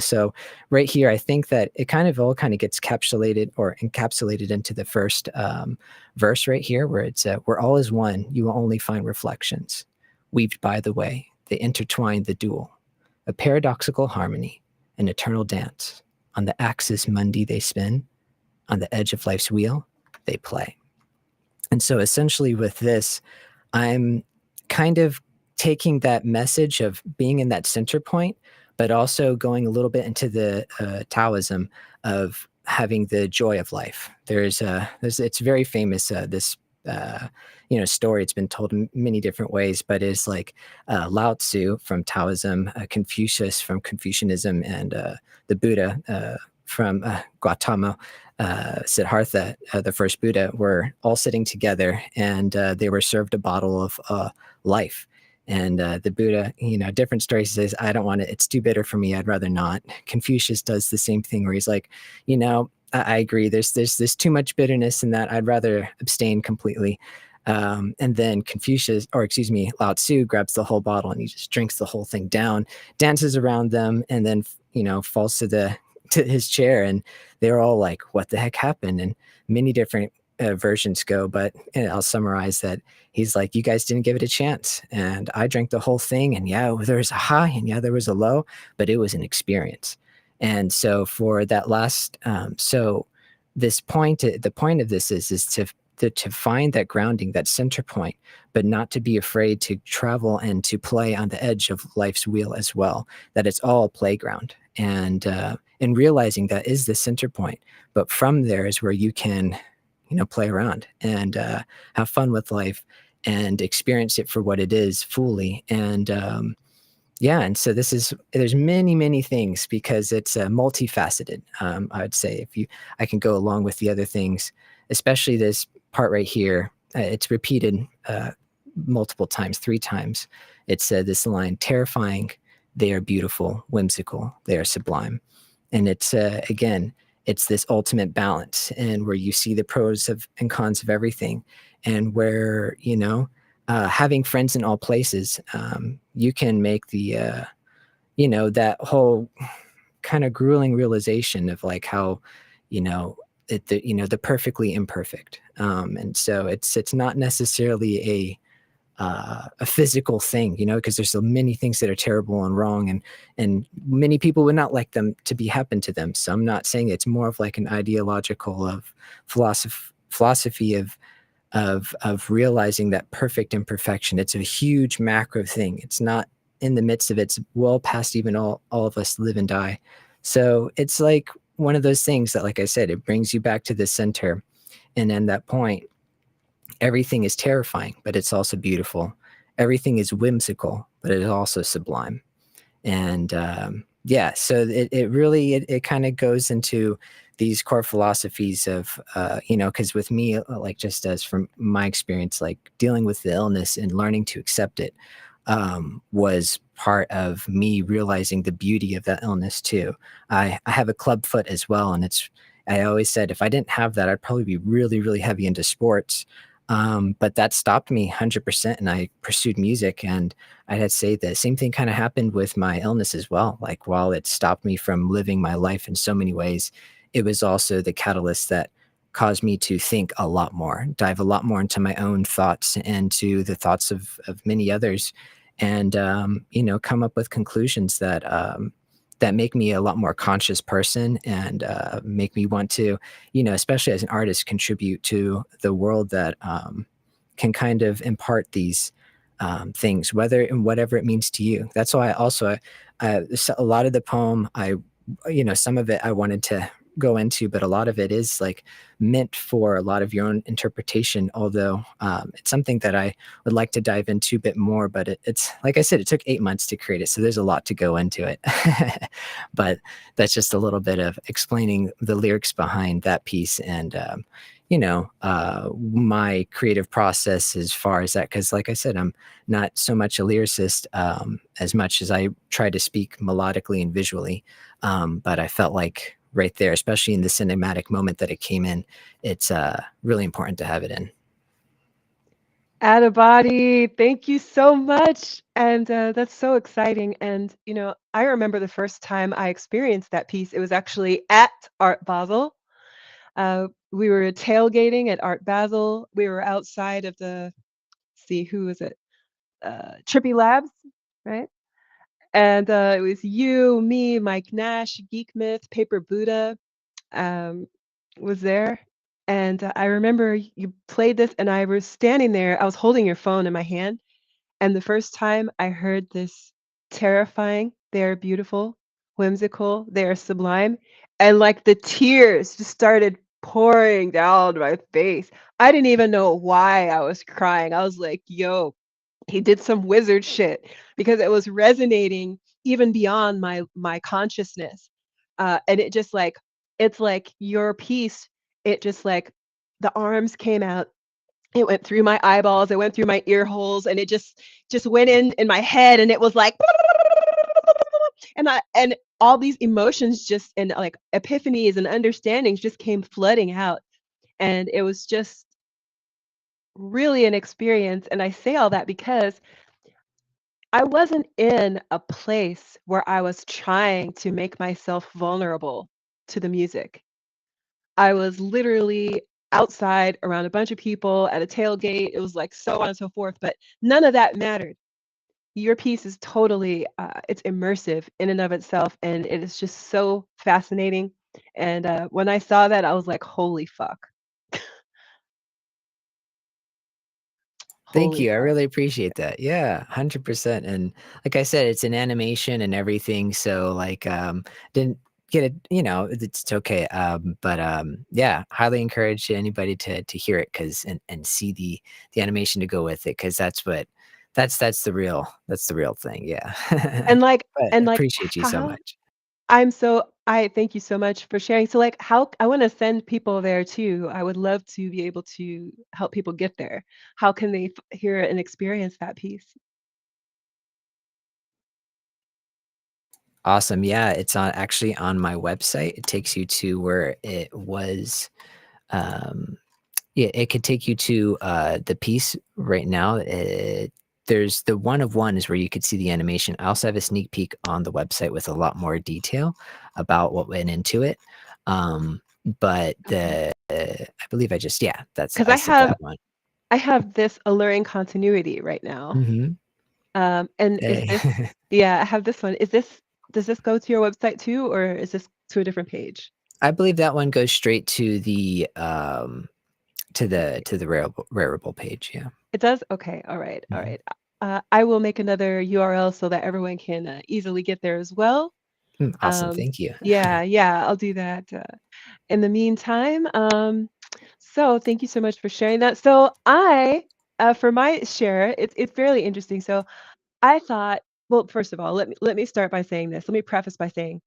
so right here, I think that it kind of all gets encapsulated into the first verse right here, where it's, where all is one, you will only find reflections. Weaved by the way, they intertwine the dual. A paradoxical harmony, an eternal dance. On the axis mundi they spin, on the edge of life's wheel they play. And so essentially with this, I'm kind of taking that message of being in that center point, but also going a little bit into the Taoism of having the joy of life. It's very famous, this story. It's been told in many different ways, but it's like Lao Tzu from Taoism, Confucius from Confucianism, and the Buddha from Gautama Siddhartha, the first Buddha, were all sitting together, and they were served a bottle of life. And the Buddha, different stories, says, "I don't want it. It's too bitter for me. I'd rather not." Confucius does the same thing, where he's like, I agree. There's too much bitterness in that. I'd rather abstain completely. And then Lao Tzu grabs the whole bottle and he just drinks the whole thing down, dances around them, and then falls to his chair. And they're all like, "What the heck happened?" And many different versions go, but I'll summarize that. He's like, "You guys didn't give it a chance, and I drank the whole thing, and yeah, there was a high, and yeah, there was a low, but it was an experience." And so for that last, the point of this is to find that grounding, that center point, but not to be afraid to travel and to play on the edge of life's wheel as well, that it's all a playground. And realizing that is the center point, but from there is where you can, play around and have fun with life and experience it for what it is fully. And and so there's many things, because it's multifaceted. I would say, I can go along with the other things, especially this part right here. It's repeated multiple times, 3 times. It's this line: "Terrifying, they are beautiful; whimsical, they are sublime." And it's again, it's this ultimate balance, and where you see the pros and cons of everything, and where having friends in all places, you can make the that whole kind of grueling realization of like how the perfectly imperfect. And so it's not necessarily a physical thing, because there's so many things that are terrible and wrong, and many people would not like them to be happen to them. So I'm not saying it's more of like an ideological of philosophy of realizing that perfect imperfection. It's a huge macro thing. It's not in the midst of it. It's well past even all of us live and die. So it's like one of those things that, like I said, it brings you back to the center. And then that point, everything is terrifying, but it's also beautiful. Everything is whimsical, but it is also sublime. And so it really kind of goes into these core philosophies of, because with me, like just as from my experience, like dealing with the illness and learning to accept it was part of me realizing the beauty of that illness too. I have a club foot as well. And I always said, if I didn't have that, I'd probably be really, really heavy into sports. But that stopped me 100%, and I pursued music. And I'd say the same thing kind of happened with my illness as well. Like, while it stopped me from living my life in so many ways, it was also the catalyst that caused me to think a lot more, dive a lot more into my own thoughts and to the thoughts of many others, and come up with conclusions that make me a lot more conscious person, and make me want to, especially as an artist, contribute to the world that can kind of impart these things, whatever it means to you. That's why I also, a lot of the poem, some of it I wanted to go into, but a lot of it is like meant for a lot of your own interpretation, although it's something that I would like to dive into a bit more. But it's like I said, it took 8 months to create it, so there's a lot to go into it. But that's just a little bit of explaining the lyrics behind that piece, and my creative process as far as that, because like I said, I'm not so much a lyricist as much as I try to speak melodically and visually, but I felt like right there, especially in the cinematic moment that it came in, it's really important to have it in. AttaBotty, thank you so much. And that's so exciting. And, I remember the first time I experienced that piece, it was actually at Art Basel. We were tailgating at Art Basel. We were outside of who was it? Trippy Labs, right? And it was you, me, Mike Nash, Geek Myth, Paper Buddha was there. And I remember you played this, and I was standing there. I was holding your phone in my hand. And the first time I heard this: "Terrifying, they are beautiful; whimsical, they are sublime." And like the tears just started pouring down my face. I didn't even know why I was crying. I was like, yo, he did some wizard shit, because it was resonating even beyond my consciousness. And it just like it's like your piece, it just like the arms came out, it went through my eyeballs, it went through my ear holes, and it just went in my head, and it was like, and all these emotions just, and like epiphanies and understandings just came flooding out, and it was just really an experience. And I say all that because I wasn't in a place where I was trying to make myself vulnerable to the music. I was literally outside around a bunch of people at a tailgate. It was like so on and so forth, but none of that mattered. Your piece is totally, it's immersive in and of itself, and it is just so fascinating. And when I saw that, I was like, holy fuck, Thank holy you. I fuck. really appreciate that. Yeah, 100%. And like I said, it's an animation and everything. So like didn't get it, it's okay. Yeah, highly encourage anybody to hear it and see the animation to go with it, because that's the real thing. Yeah. And like, But and like, appreciate you so how much. I thank you so much for sharing. So like how I want to send people there too. I would love to be able to help people get there. How can they hear and experience that piece? Awesome. Yeah, it's actually on my website. It takes you to where it was. Um, Yeah, it could take you to the piece right now. There's the one of one is where you could see the animation. I also have a sneak peek on the website with a lot more detail about what went into it. But Okay. I believe Because I sent that one. I have this alluring continuity right now. Hmm. And is Hey. this, yeah, I have this one. Does this go to your website too, or is this to a different page? I believe that one goes straight to the Rareable page. Yeah. It does? Okay. All right. All Mhm. right. I will make another URL so that everyone can easily get there as well. Awesome. Thank you. Yeah, yeah, I'll do that. In the meantime, so thank you so much for sharing that. So for my share, it's fairly interesting. So I thought, well, first of all, let me start by saying this. Let me preface by saying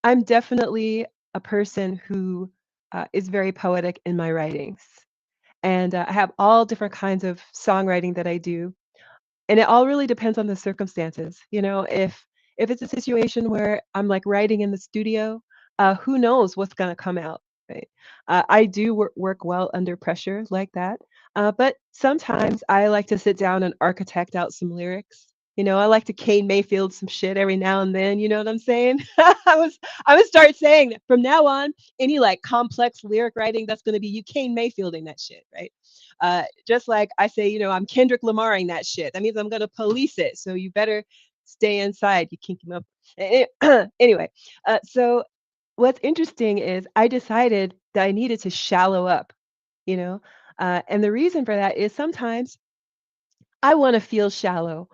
I'm definitely a person who is very poetic in my writings, and I have all different kinds of songwriting that I do, and it all really depends on the circumstances. If it's a situation where I'm like writing in the studio, who knows what's going to come out, right? I do work well under pressure like that, but sometimes I like to sit down and architect out some lyrics. I like to Kane Mayfield some shit every now and then. You know what I'm saying? I would start saying that from now on, any like complex lyric writing, that's going to be you Kane Mayfielding that shit, right? Just like I say, I'm Kendrick Lamaring that shit. That means I'm gonna police it. So you better stay inside, you kinky up. Anyway, so what's interesting is I decided that I needed to shallow up, you know, and the reason for that is sometimes I want to feel shallow.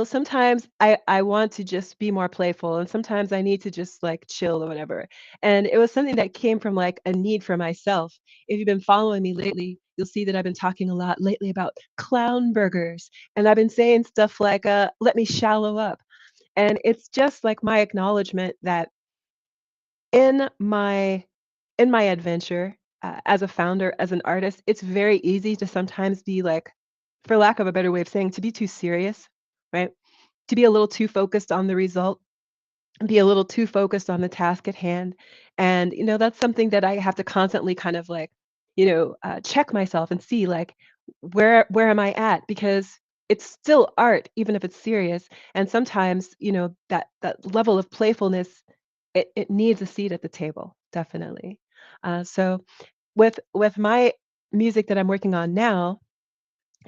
Sometimes I want to just be more playful, and sometimes I need to just like chill or whatever. And it was something that came from like a need for myself. If you've been following me lately, you'll see that I've been talking a lot lately about clown burgers, and I've been saying stuff like let me shallow up. And it's just like my acknowledgement that in my in my adventure, as a founder, as an artist, it's very easy to sometimes be like, for lack of a better way of saying, to be too serious, right? To be a little too focused on the result, be a little too focused on the task at hand. And, that's something that I have to constantly kind of like, check myself and see like, where am I at? Because it's still art, even if it's serious. And sometimes, that level of playfulness, it needs a seat at the table, definitely. So with my music that I'm working on now,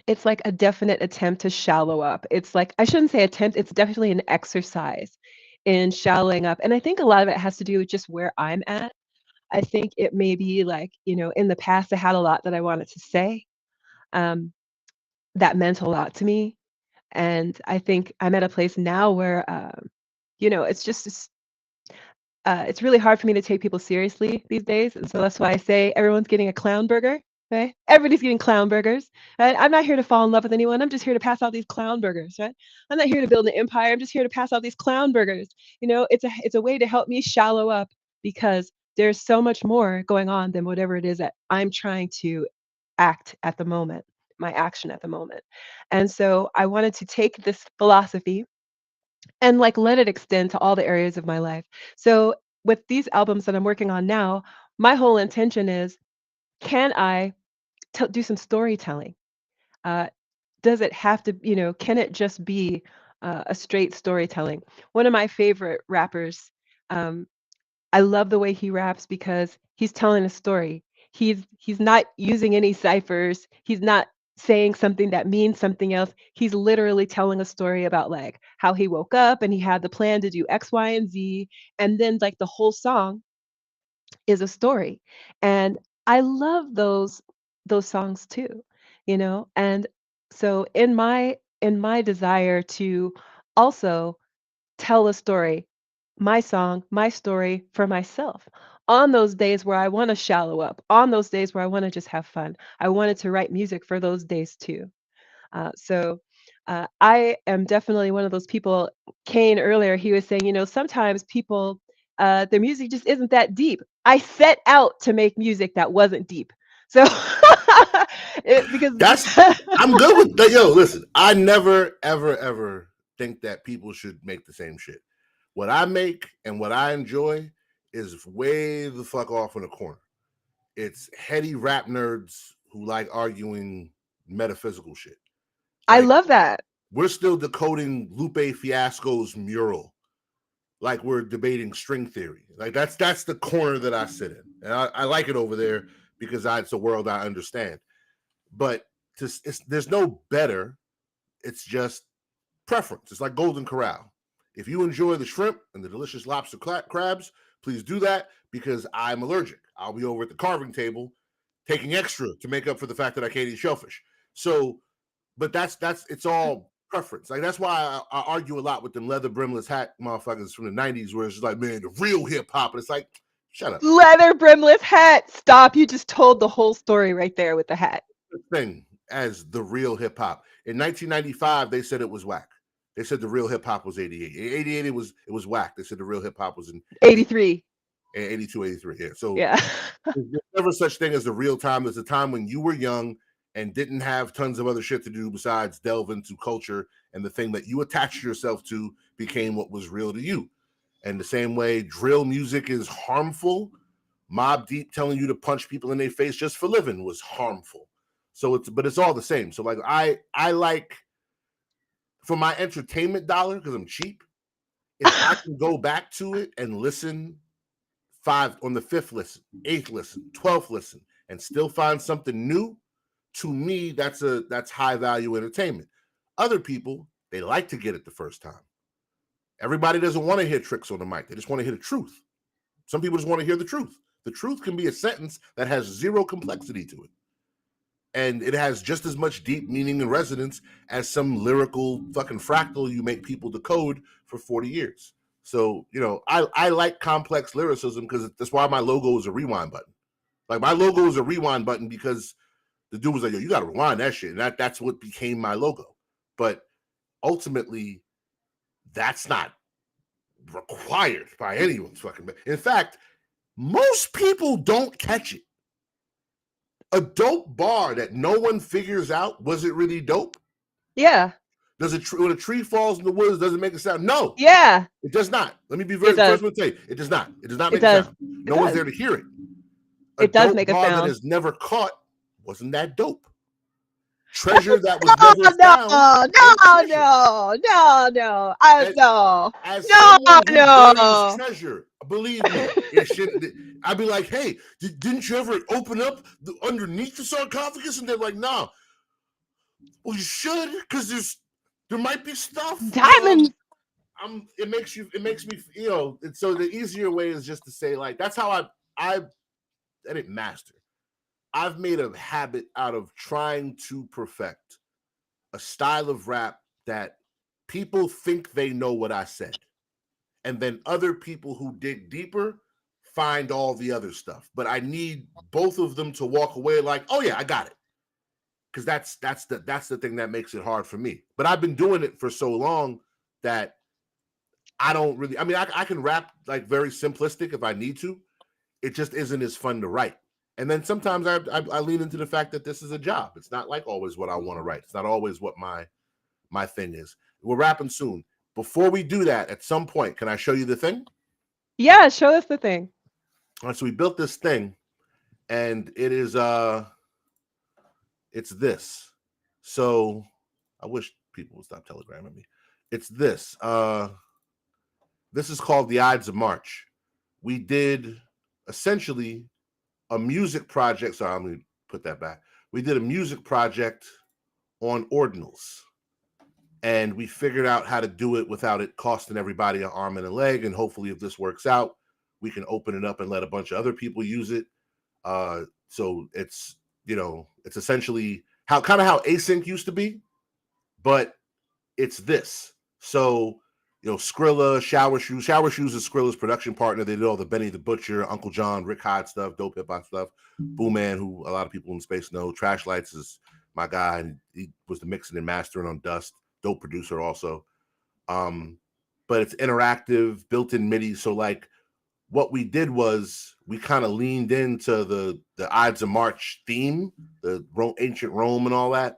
it's like a definite attempt to shallow up. It's like, I shouldn't say attempt, it's definitely an exercise in shallowing up. And I think a lot of it has to do with just where I'm at. I think it may be like, in the past, I had a lot that I wanted to say, um, that meant a lot to me. And I think I'm at a place now where, it's just it's really hard for me to take people seriously these days, and so that's why I say everyone's getting a clown burger. Okay, everybody's getting clown burgers. Right? I'm not here to fall in love with anyone. I'm just here to pass out these clown burgers. Right? I'm not here to build an empire. I'm just here to pass out these clown burgers. It's a way to help me shallow up because there's so much more going on than whatever it is that I'm trying to act at the moment, my action at the moment. And so I wanted to take this philosophy and like let it extend to all the areas of my life. So with these albums that I'm working on now, my whole intention is, can I do some storytelling? Uh, does it have to, can it just be a straight storytelling? One of my favorite rappers, um, I love the way he raps because he's telling a story. He's not using any ciphers. He's not saying something that means something else. He's literally telling a story about like how he woke up and he had the plan to do X, Y, and Z. And then like the whole song is a story. And I love those songs too, And so in my desire to also tell a story, my song, my story for myself. On those days where I want to shallow up, on those days where I want to just have fun, I wanted to write music for those days too. So I am definitely one of those people. Kane earlier, he was saying, sometimes people, their music just isn't that deep. I set out to make music that wasn't deep. So because I'm good with that. Yo, listen, I never, ever, ever think that people should make the same shit. What I make and what I enjoy is way the fuck off in a corner. It's heady rap nerds who like arguing metaphysical shit. I Like, love that. we're still decoding Lupe Fiasco's mural like we're debating string theory. Like that's the corner that I sit in. And I like it over there because it's a world I understand. But there's no better. It's just preference. It's like Golden Corral. If you enjoy the shrimp and the delicious lobster crabs, please do that because I'm allergic. I'll be over at the carving table taking extra to make up for the fact that I can't eat shellfish. So, but it's all preference. Like that's why I argue a lot with them leather brimless hat motherfuckers from the 90s where it's just like, man, the real hip hop. And it's like, shut up. Leather brimless hat. Stop. You just told the whole story right there with the hat. Thing as the real hip hop. In 1995, they said it was whack. They said the real hip hop was 88. In 88, it was whack. They said the real hip hop was in 83. 82, 83. Yeah. So Yeah. there's never such thing as the real time. There's a time when you were young and didn't have tons of other shit to do besides delve into culture, and the thing that you attached yourself to became what was real to you. And the same way drill music is harmful, Mobb Deep telling you to punch people in their face just for living was harmful. So it's all the same. So like I like, for my entertainment dollar, because I'm cheap, if I can go back to it and listen on the 5th listen, 8th listen, 12th listen, and still find something new, to me, that's high value entertainment. Other people, they like to get it the first time. Everybody doesn't want to hear tricks on the mic. They just want to hear the truth. Some people just want to hear the truth. The truth can be a sentence that has zero complexity to it. And it has just as much deep meaning and resonance as some lyrical fucking fractal you make people decode for 40 years. So, I like complex lyricism because that's why my logo is a rewind button. Like my logo is a rewind button because the dude was like, yo, you got to rewind that shit. And that's what became my logo. But ultimately, that's not required by anyone's fucking. In fact, most people don't catch it. A dope bar that no one figures out, was it really dope? Yeah. When a tree falls in the woods, does it make a sound? No. Yeah. It does not. Let me be very first one to say it does not. It does not make a sound. No one's there to hear it. It does make a sound. That is never caught wasn't that dope. Treasure that was never found. No. Treasure, believe me, it should. I'd be like, hey, didn't you ever open up underneath the sarcophagus? And they're like, no. Well, you should, because there might be stuff. Diamonds. It makes me, and so the easier way is just to say, like, that's how I didn't master. I've made a habit out of trying to perfect a style of rap that people think they know what I said. And then other people who dig deeper find all the other stuff. But I need both of them to walk away like, oh yeah, I got it. Because that's the thing that makes it hard for me. But I've been doing it for so long that I don't really, I can rap like very simplistic if I need to. it just isn't as fun to write. And then sometimes I lean into the fact that this is a job. It's not like always what I want to write. It's not always what my thing is. We're wrapping soon. Before we do that, at some point, can I show you the thing? Yeah, show us the thing. All right, so we built this thing, and it is it's this. So I wish people would stop telegramming me. It's this. This is called the Ides of March. We did essentially a music project. Sorry, I'm going to put that back. We did a music project on ordinals. And we figured out how to do it without it costing everybody an arm and a leg. And hopefully, if this works out, we can open it up and let a bunch of other people use it. So it's, it's essentially how async used to be, but it's this. So, Skrilla, Shower Shoes. Shower Shoes is Skrilla's production partner. They did all the Benny the Butcher, Uncle John, Rick Hyde stuff, Dope Hip Hop stuff. Boom Man, who a lot of people in space know. Trash Lights is my guy, and he was the mixing and mastering on Dust. Dope producer also. But it's interactive, built-in MIDI. So like what we did was we kind of leaned into the Ides of March theme, the ancient Rome and all that.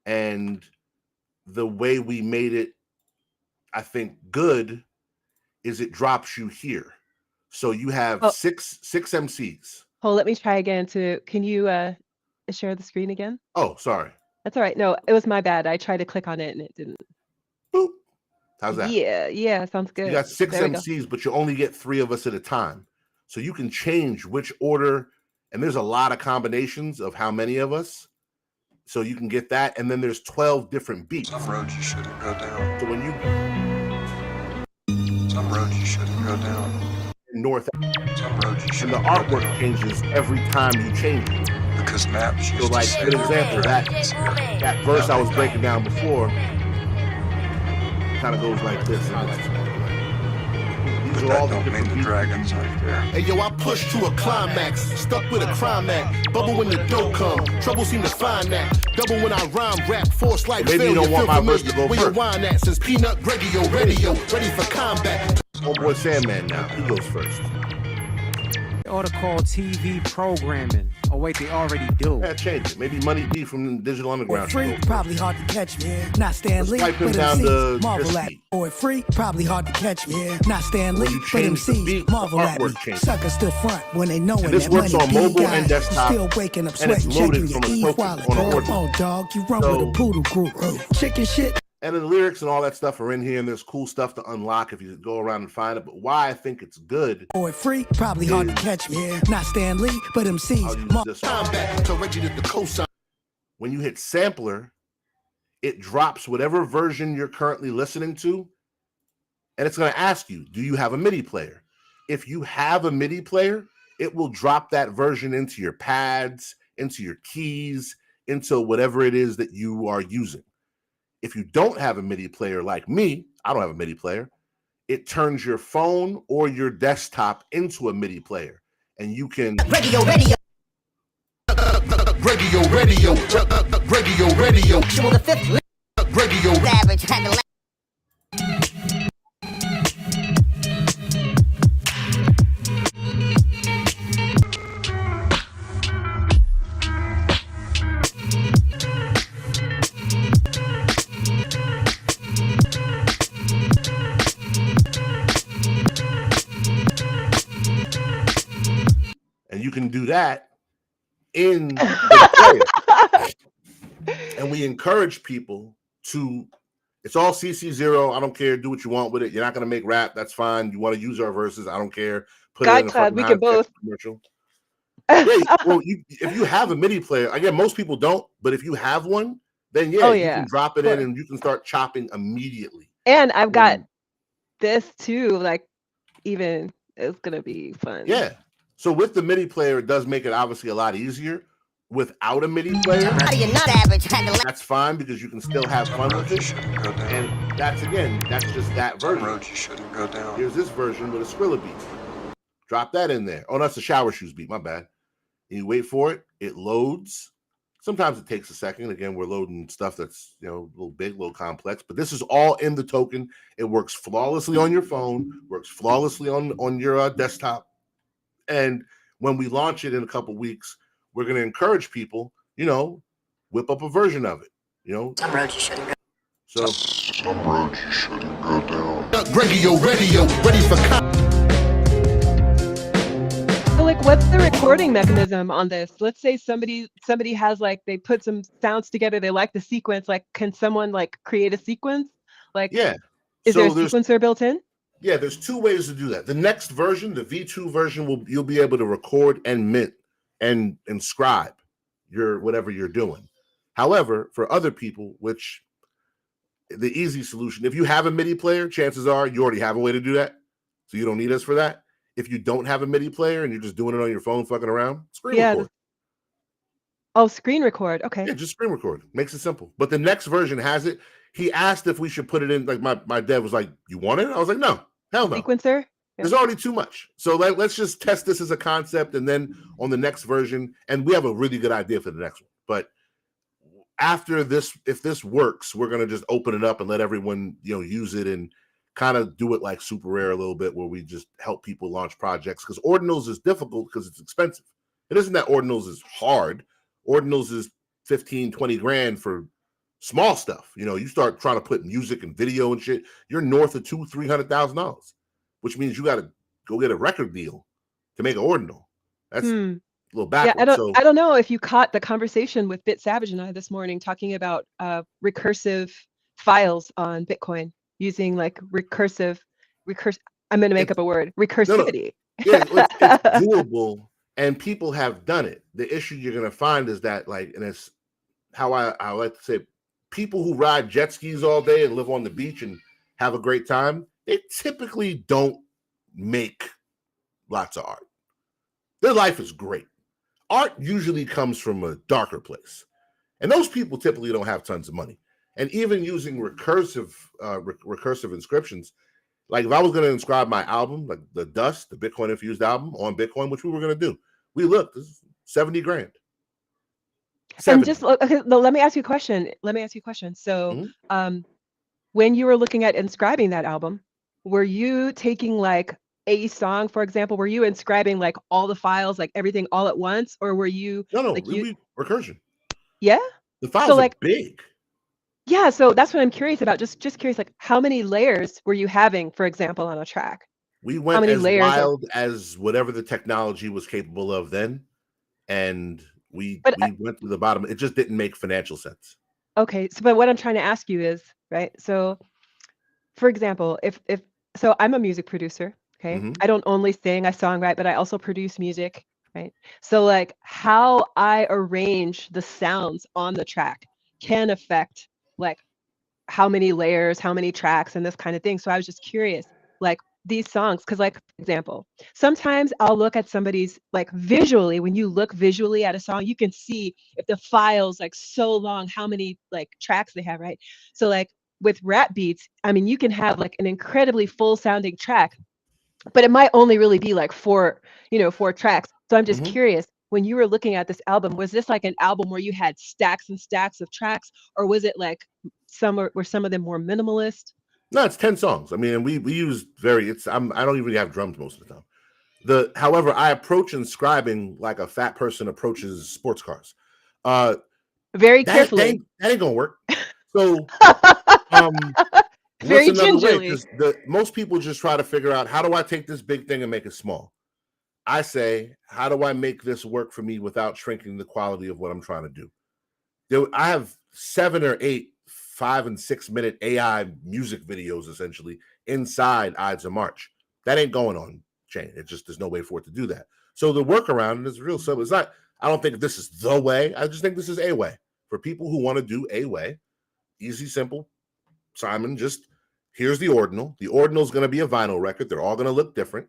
And the way we made it, I think, good is it drops you here. So you have six MCs. Oh, let me try again can you share the screen again? Oh, sorry. That's all right. No, it was my bad. I tried to click on it and it didn't. Boop. How's that? Yeah, sounds good. You got 6 MCs, but you only get 3 of us at a time. So you can change which order, and there's a lot of combinations of how many of us. So you can get that, and then there's 12 different beats. Some roads you shouldn't go down. So when you Some roads you shouldn't go down. North, Some roads you and shouldn't the artwork changes every time you change it. Because maps used So like, to say for example, that verse I was breaking down before kind of goes like this. These are all the don't mean different the beats. dragons aren't there. Hey yo, I push to a climax, stuck with a crime act. Bubble when the dough come, trouble seem to find that. Double when I rhyme, rap, force like Maybe you failure. don't want Feel my verse to familiar go where your first. wine at since Peanut radio, ready for combat. Homeboy Sandman now. He goes first. They ought to call TV programming. Oh wait, they already do. Yeah, change it. Maybe Money D from Digital Underground. Free, should go probably hard to catch me. Not Stan Lee, Let's swipe him but down MCs to marvel at. Crispy. Boy, free, probably hard to catch me. Not Stan When Lee, you but change the MCs beat, the marvel at me. artwork changes. Suckers still front when they knowin' this that works money on be mobile guys. and desktop, Still waking up and it's sweating, loaded checking from your a token equality. on an Come order. on, dog, you run So- with a poodle group. Chicken shit. And the lyrics and all that stuff are in here, and there's cool stuff to unlock if you go around and find it. But why I think it's good, Boy, free, probably hard to catch me. Not Stan Lee, but I'll MCs use marvel. this one. Combat, so Reggie did the cosign. When you hit sampler, it drops whatever version you're currently listening to, and it's going to ask you, do you have a MIDI player? If you have a MIDI player, it will drop that version into your pads, into your keys, into whatever it is that you are using. If you don't have a MIDI player like me, I don't have a MIDI player, it turns your phone or your desktop into a MIDI player, and you can Radio. and you can do that in the player. And we encourage people to, it's all CC0. I don't care. Do what you want with it. You're not going to make rap. That's fine. You want to use our verses. I don't care. Put it in a GodCloud, fucking we can both. commercial. Yeah, well, if you have a MIDI player, again, most people don't, but if you have one, then you can drop it in and you can start chopping immediately. And I've got this too, like even it's gonna be fun. Yeah. So with the MIDI player, it does make it obviously a lot easier. Without a MIDI player, that's fine because you can still have fun with it. Go down. And that's just that Some version. roads you shouldn't go down. Here's this version with a Skrilla beat. Drop that in there. Oh, that's a Shower Shoes beat. My bad. And you wait for it. It loads. Sometimes it takes a second. Again, we're loading stuff that's a little big, a little complex. But this is all in the token. It works flawlessly on your phone. Works flawlessly on your desktop. And when we launch it in a couple weeks, we're going to encourage people, whip up a version of it, Some roads you shouldn't go. So, Some roads you shouldn't go down. Radio, ready for So like, what's the recording mechanism on this? Let's say somebody has like, they put some sounds together, they like the sequence. Like, can someone like create a sequence? Like, yeah. Is there a sequencer built in? Yeah, there's two ways to do that. The next version, the V2 version, you'll be able to record and mint and inscribe your whatever you're doing. However, for other people, which the easy solution, if you have a MIDI player, chances are you already have a way to do that. So you don't need us for that. If you don't have a MIDI player and you're just doing it on your phone, fucking around, screen record. Oh, screen record. Okay. Yeah, just screen record. Makes it simple. But the next version has it. He asked if we should put it in. Like my dev was like, "You want it?" I was like, "No, hell no." Sequencer. There's already too much. So let's just test this as a concept, and then on the next version, and we have a really good idea for the next one. But after this, if this works, we're gonna just open it up and let everyone use it and kind of do it like Super Rare a little bit, where we just help people launch projects, because ordinals is difficult because it's expensive. It isn't that ordinals is hard. Ordinals is 15, 20 grand for small stuff. You start trying to put music and video and shit, you're north of $200,000-$300,000, which means you got to go get a record deal to make an ordinal. That's a little backwards. Yeah, I don't know if you caught the conversation with Bit Savage and I this morning talking about recursive files on Bitcoin using like recursive. I'm going to make up a word. Recursivity. No. Yeah, it's doable, and people have done it. The issue you're going to find is that, like, and it's how I like to say, people who ride jet skis all day and live on the beach and have a great time, they typically don't make lots of art. Their life is great. Art usually comes from a darker place, and those people typically don't have tons of money. And even using recursive inscriptions, like if I was going to inscribe my album, like the Dust, the Bitcoin infused album on Bitcoin, which we were going to do, we looked, this is 70 grand. 70. And just okay, let me ask you a question. So, when you were looking at inscribing that album, were you taking like a song, for example, were you inscribing like all the files, like everything all at once, or were you recursion? Yeah. The files are big. Yeah, so that's what I'm curious about. Just curious, like how many layers were you having, for example, on a track? We went as wild as whatever the technology was capable of then, and we went to the bottom. It just didn't make financial sense. Okay, but what I'm trying to ask you is, right? So, for example, if so, I'm a music producer. Okay, I don't only sing, I songwrite, but I also produce music, right? So, like how I arrange the sounds on the track can affect like how many layers, how many tracks, and this kind of thing. So I was just curious, like these songs, because like, for example, sometimes I'll look at somebody's like visually, when you look visually at a song, you can see if the file's like so long, how many like tracks they have, right? So like with rap beats, I mean, you can have like an incredibly full sounding track, but it might only really be like four tracks. So I'm just curious, when you were looking at this album, was this like an album where you had stacks and stacks of tracks, or was it like were some of them more minimalist? No, it's 10 songs. I mean, we use I don't even have drums most of the time. However, I approach inscribing like a fat person approaches sports cars. Very carefully. That ain't gonna work. So very gingerly. Most people just try to figure out, how do I take this big thing and make it small? I say, how do I make this work for me without shrinking the quality of what I'm trying to do? I have 7 or 8 5 and 6 minute AI music videos essentially inside Ides of March. That ain't going on chain. There's no way for it to do that. So the workaround is real simple. It's not, I don't think this is the way. I just think this is a way for people who want to do a way. Easy, simple. Simon, here's the ordinal. The ordinal is going to be a vinyl record. They're all going to look different.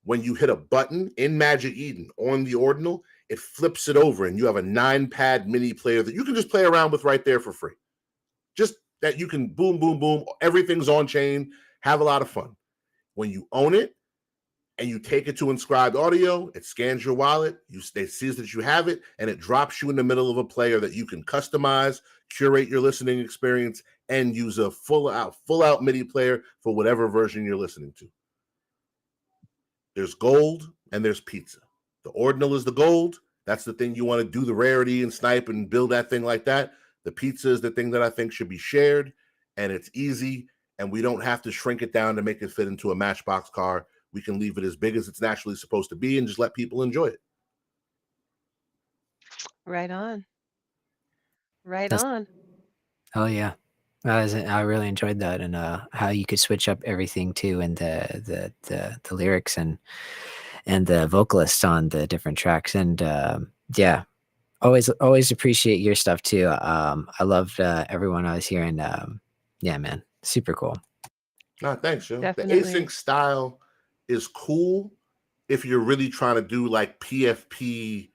When you hit a button in Magic Eden on the ordinal, it flips it over and you have a 9-pad MIDI player that you can just play around with right there for free. Just that you can boom, boom, boom. Everything's on chain. Have a lot of fun. When you own it and you take it to inscribed audio, it scans your wallet. It sees that you have it, and it drops you in the middle of a player that you can customize, curate your listening experience, and use a full out MIDI player for whatever version you're listening to. There's gold, and there's pizza. The ordinal is the gold. That's the thing you want to do the rarity and snipe and build that thing like that. The pizza is the thing that I think should be shared, and it's easy, and we don't have to shrink it down to make it fit into a Matchbox car. We can leave it as big as it's naturally supposed to be and just let people enjoy it. Right on. Right That's- on. Oh yeah. I really enjoyed that, and how you could switch up everything too, and the lyrics and the vocalists on the different tracks, and yeah, always appreciate your stuff too. I loved everyone I was hearing. Yeah, man, super cool. Nah, thanks, yo. Definitely. The async style is cool if you're really trying to do like PFP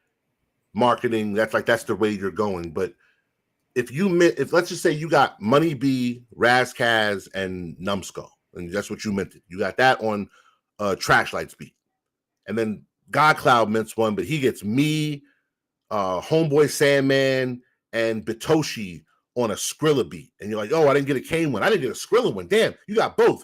marketing. That's the way you're going. But if let's just say you got Money B, Razkaz, and Numbskull, and that's what you minted. You got that on Trash Lights beat, and then GodCloud mints one, but he gets me, Homeboy Sandman, and Bitoshi on a Skrilla beat, and you're like, oh, I didn't get a Kane one, I didn't get a Skrilla one. Damn, you got both.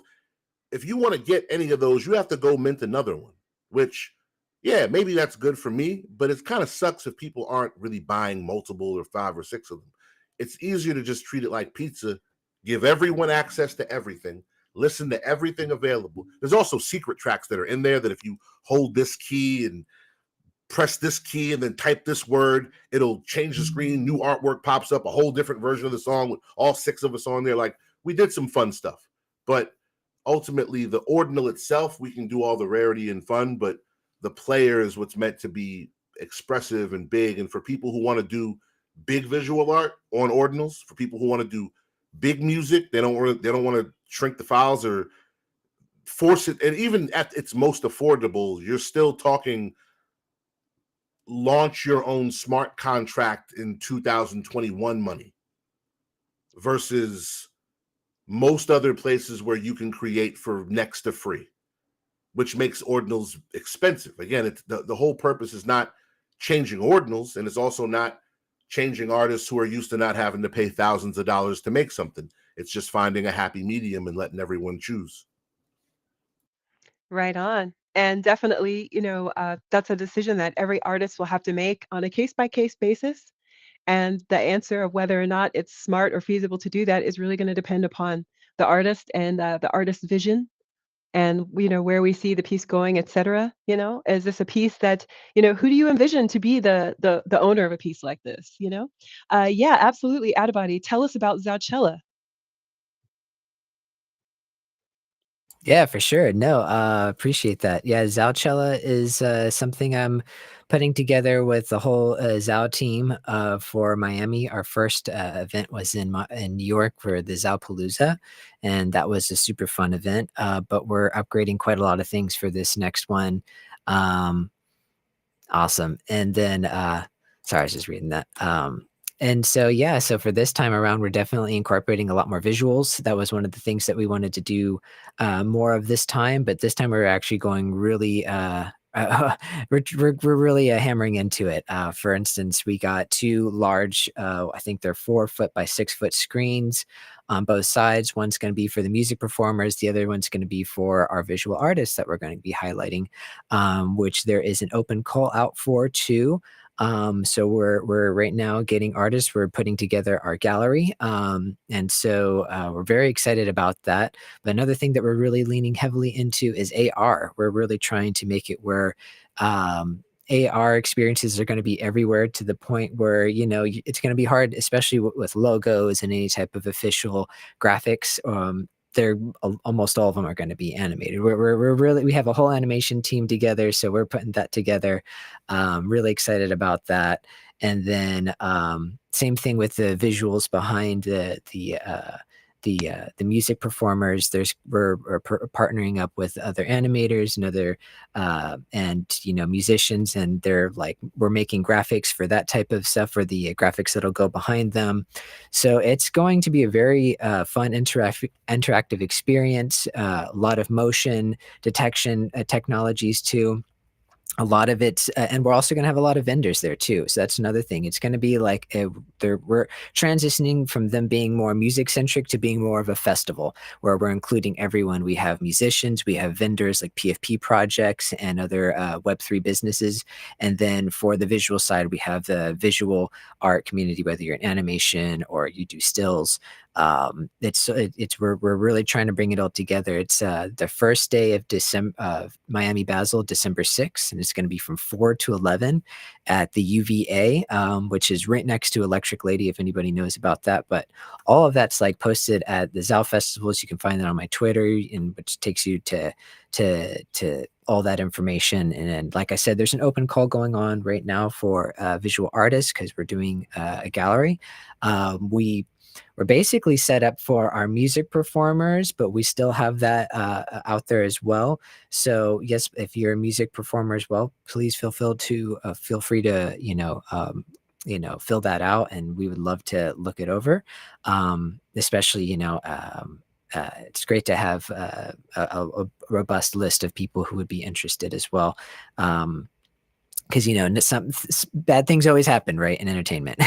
If you want to get any of those, you have to go mint another one, which, yeah, maybe that's good for me, but it kind of sucks if people aren't really buying multiple or 5 or 6 of them. It's easier to just treat it like pizza, give everyone access to everything, listen to everything available. There's also secret tracks that are in there that if you hold this key and press this key and then type this word, it'll change the screen, new artwork pops up, a whole different version of the song with all 6 of us on there. Like, we did some fun stuff, but ultimately the ordinal itself, we can do all the rarity and fun, but the player is what's meant to be expressive and big. And for people who want to do big visual art on ordinals, for people who want to do big music, they don't want to shrink the files or force it. And even at its most affordable, you're still talking launch your own smart contract in 2021 money versus most other places where you can create for next to free, which makes ordinals expensive. Again, it's the whole purpose is not changing ordinals, and it's also not changing artists who are used to not having to pay thousands of dollars to make something. It's just finding a happy medium and letting everyone choose. Right on. And definitely, that's a decision that every artist will have to make on a case-by-case basis. And the answer of whether or not it's smart or feasible to do that is really going to depend upon the artist and the artist's vision, and where we see the piece going, et cetera. Is this a piece that, who do you envision to be the owner of a piece like this? Yeah, absolutely. AttaBotty, tell us about Zouchella. Yeah, for sure. No, appreciate that. Yeah, Zouchella is something I'm putting together with the whole Zao team for Miami. Our first event was in New York for the Zowpalooza, and that was a super fun event. But we're upgrading quite a lot of things for this next one. Awesome. And then, sorry, I was just reading that. And so, yeah, so for this time around, we're definitely incorporating a lot more visuals. That was one of the things that we wanted to do more of this time. But this time we're actually going really, we're really hammering into it. For instance, we got 2 large, I think they're 4 foot by 6 foot screens on both sides. One's going to be for the music performers. The other one's going to be for our visual artists that we're going to be highlighting, which there is an open call out for too. So we're right now getting artists. We're putting together our gallery. And so we're very excited about that. But another thing that we're really leaning heavily into is AR. We're really trying to make it where AR experiences are going to be everywhere, to the point where, it's going to be hard, especially with logos and any type of official graphics. They're almost all of them are going to be animated. We have a whole animation team together, so we're putting that together. Really excited about that. And then same thing with the visuals behind the music performers. We're partnering up with other animators and other musicians, and we're making graphics for that type of stuff, for the graphics that'll go behind them. So it's going to be a very fun interactive experience. A lot of motion detection technologies too. a lot of it, and we're also going to have a lot of vendors there too. So that's another thing. It's going to be like we're transitioning from them being more music centric to being more of a festival where we're including everyone. We have musicians, we have vendors like PFP projects and other Web3 businesses. And then for the visual side, we have the visual art community, whether you're in animation or you do stills. We're really trying to bring it all together. It's the first day of December, Miami Basel, December 6th, and it's going to be from 4 to 11 at the UVA, which is right next to Electric Lady, if anybody knows about that. But all of that's like posted at the Zal Festivals. You can find that on my Twitter, and which takes you to all that information. And then, like I said, there's an open call going on right now for visual artists because we're doing a gallery. We're basically set up for our music performers, but we still have that out there as well. So yes, if you're a music performer as well, please feel free to fill that out, and we would love to look it over. Especially it's great to have a robust list of people who would be interested as well. Because some bad things always happen, right, in entertainment.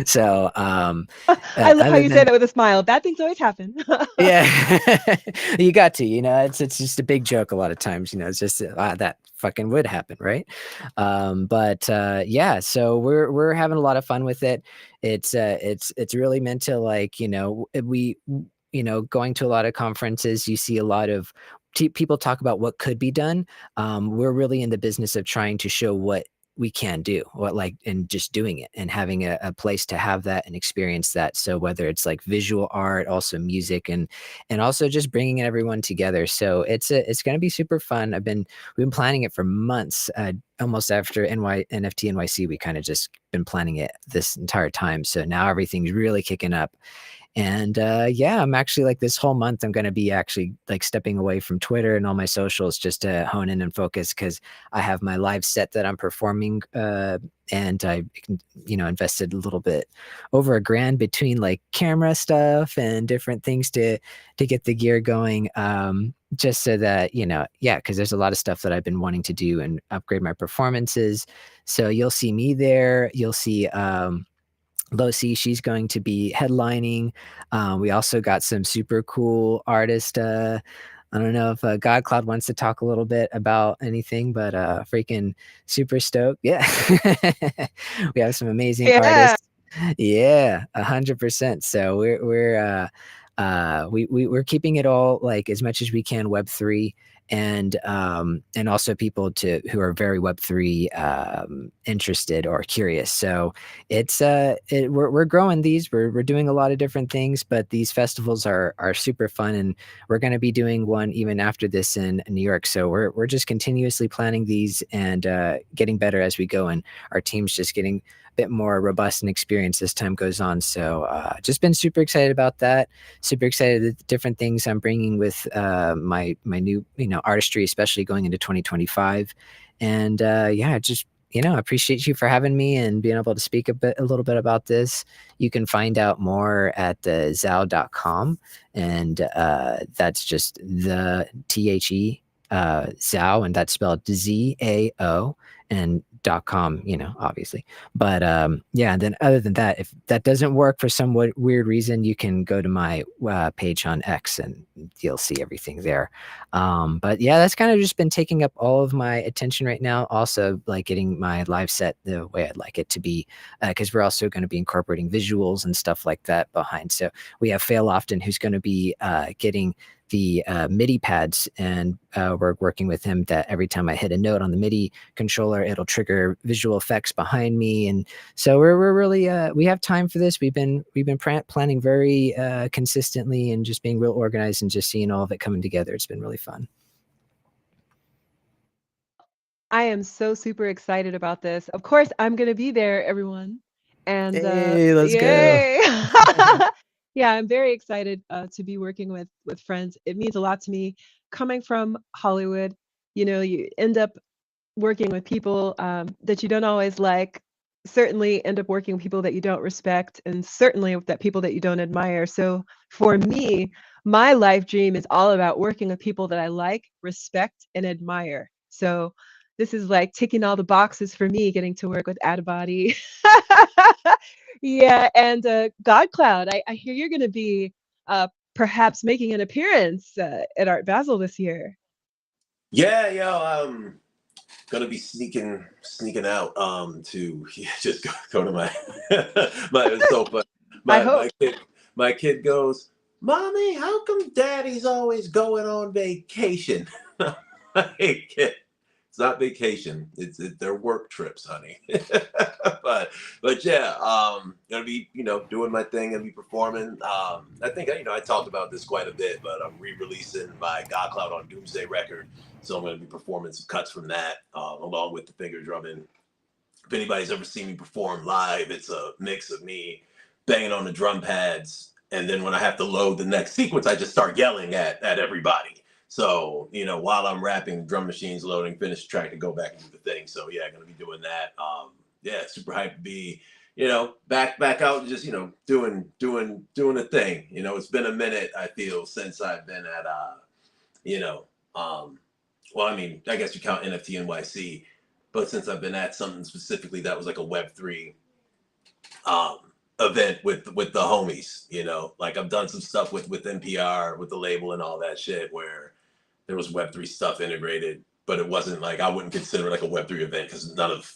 So I love how you say that with a smile. Bad things always happen. Yeah, you got to, it's just a big joke a lot of times. It's just that fucking would happen, right? But yeah, so we're having a lot of fun with it. It's really meant to, like, we going to a lot of conferences, you see a lot of people talk about what could be done. We're really in the business of trying to show what we can do, and just doing it and having a place to have that and experience that. So whether it's like visual art, also music, and also just bringing everyone together. So it's going to be super fun. We've been planning it for months. Almost after NFT NYC, we kind of just been planning it this entire time. So now everything's really kicking up. And yeah, I'm actually, like, this whole month, I'm going to be actually like stepping away from Twitter and all my socials just to hone in and focus, because I have my live set that I'm performing, and I invested a little bit over $1,000 between like camera stuff and different things to get the gear going, just so that because there's a lot of stuff that I've been wanting to do and upgrade my performances. So you'll see me there. You'll see Losi, she's going to be headlining. We also got some super cool artists. I don't know if GodCloud wants to talk a little bit about anything, but freaking super stoked. Yeah. We have some amazing artists. Yeah, 100%. So we're keeping it all, like, as much as we can Web3, and also people who are very Web3 interested or curious. So we're growing these. We're doing a lot of different things, but these festivals are super fun, and we're going to be doing one even after this in New York. So we're just continuously planning these and getting better as we go, and our team's just getting bit more robust and experienced as time goes on. So just been super excited about that. Super excited at the different things I'm bringing with my new artistry, especially going into 2025. And yeah, just I appreciate you for having me and being able to speak a little bit about this. You can find out more at zao.com, and that's just the THE Zao, and that's spelled ZAO, and .com, obviously. But yeah, and then other than that, if that doesn't work for some weird reason, you can go to my page on X and you'll see everything there. But yeah, that's kind of just been taking up all of my attention right now. Also, like, getting my live set the way I'd like it to be, because we're also going to be incorporating visuals and stuff like that behind. So we have Fail Often, who's going to be getting the MIDI pads, and we're working with him that every time I hit a note on the MIDI controller, it'll trigger visual effects behind me. And so we're really we have time for this. We've been planning very consistently, and just being real organized, and just seeing all of it coming together. It's been really fun. I am so super excited about this. Of course, I'm going to be there, everyone. And hey, let's yay. go. Yeah, I'm very excited to be working with friends. It means a lot to me. Coming from Hollywood, you end up working with people that you don't always like, certainly end up working with people that you don't respect, and certainly with people that you don't admire. So for me, my life dream is all about working with people that I like, respect, and admire. So this is like ticking all the boxes for me, getting to work with AttaBotty. Yeah, and GodCloud, I hear you're going to be perhaps making an appearance at Art Basel this year. Yeah, gonna be sneaking out to just go to my my so but my kid goes, "Mommy, how come Daddy's always going on vacation?" Hey kid, it's not vacation. It's their work trips, honey. but yeah, gonna be doing my thing and be performing. I think I talked about this quite a bit, but I'm re-releasing my GodCloud on Doomsday record, so I'm gonna be performing some cuts from that along with the finger drumming. If anybody's ever seen me perform live, it's a mix of me banging on the drum pads, and then when I have to load the next sequence, I just start yelling at everybody. So, while I'm rapping, drum machine's loading, finish the track to go back and do the thing. So yeah, gonna be doing that. Yeah, super hyped to be, back out and just, doing a thing. It's been a minute, I feel, since I've been at well, I mean, I guess you count NFT NYC, but since I've been at something specifically that was like a Web3 event with the homies, like I've done some stuff with NPR, with the label and all that shit where there was Web3 stuff integrated, but it wasn't like, I wouldn't consider it like a Web3 event because none of,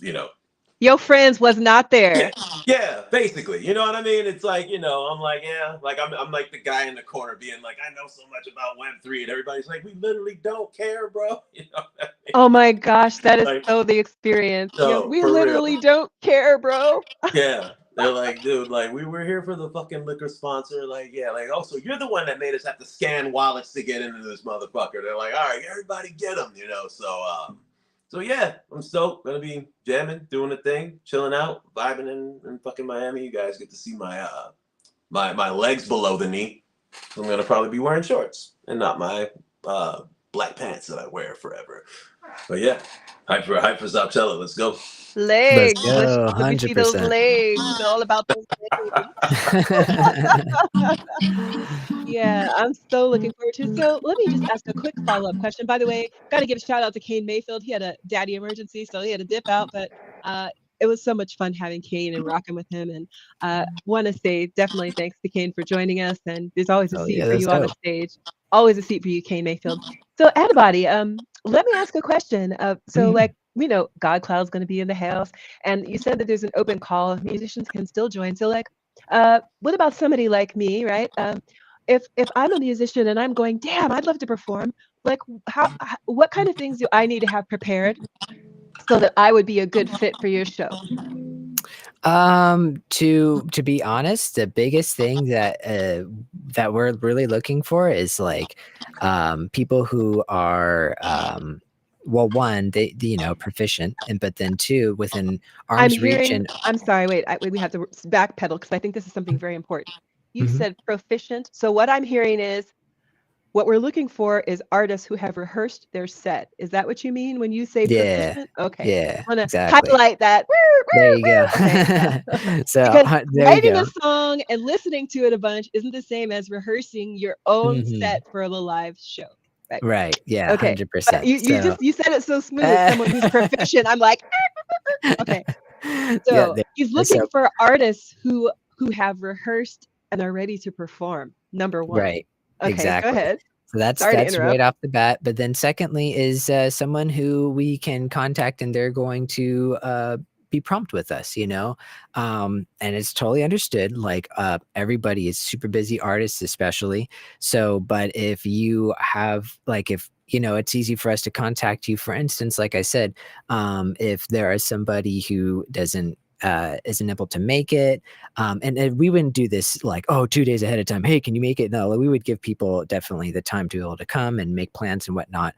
Your friends was not there. Yeah, basically. You know what I mean? It's like, I'm like, yeah, like I'm like the guy in the corner being like, I know so much about Web3, and everybody's like, we literally don't care, bro. You know what I mean? Oh my gosh, that is Like, so the experience. no, We for literally real. don't care, bro. Yeah. They're like, dude, like we were here for the fucking liquor sponsor. Like, yeah, like, oh, so you're the one that made us have to scan wallets to get into this motherfucker. They're like, all right, everybody get them, So yeah, I'm stoked. Gonna be jamming, doing a thing, chilling out, vibing in fucking Miami. You guys get to see my my legs below the knee. I'm gonna probably be wearing shorts and not my black pants that I wear forever. But yeah, hype for Zapchella. Let's go. Legs. Let's go, Let me see those 100%. legs. All about those legs. Yeah, I'm so looking forward to it. So let me just ask a quick follow-up question. By the way, got to give a shout out to Kane Mayfield. He had a daddy emergency, so he had to dip out, but it was so much fun having Kane and rocking with him. And want to say definitely thanks to Kane for joining us. And there's always a Oh, seat yeah, for that's you on the dope. stage. Always a seat for you, Kane Mayfield. So AttaBotty, let me ask a question. So like, we know GodCloud's going to be in the house, and you said that there's an open call. Musicians can still join. So like, what about somebody like me, right? If I'm a musician and I'm going, damn, I'd love to perform. Like, what kind of things do I need to have prepared so that I would be a good fit for your show? To be honest, the biggest thing that we're really looking for is like people who are well, one, they proficient, but then two, within arm's reach. And I'm sorry, wait, we have to backpedal because I think this is something very important. You said proficient. So what I'm hearing is what we're looking for is artists who have rehearsed their set. Is that what you mean when you say proficient? Okay. Yeah, I want to exactly. highlight that. There you go. Okay, So because there you writing go. a song and listening to it a bunch isn't the same as rehearsing your own set for the live show. Right. Yeah. Okay. 100%. You said it so smooth. Someone who's proficient. I'm like, okay. So he's looking for artists who have rehearsed and are ready to perform. Number one. Right. Okay, Exactly. go ahead. So that's right off the bat. But then secondly is someone who we can contact and they're going to be prompt with us, and it's totally understood. Like everybody is super busy, artists especially. So, but if you have if it's easy for us to contact you, for instance, like I said, if there is somebody who isn't able to make it, and we wouldn't do this like 2 days ahead of time, hey, can you make it? No, we would give people definitely the time to be able to come and make plans and whatnot,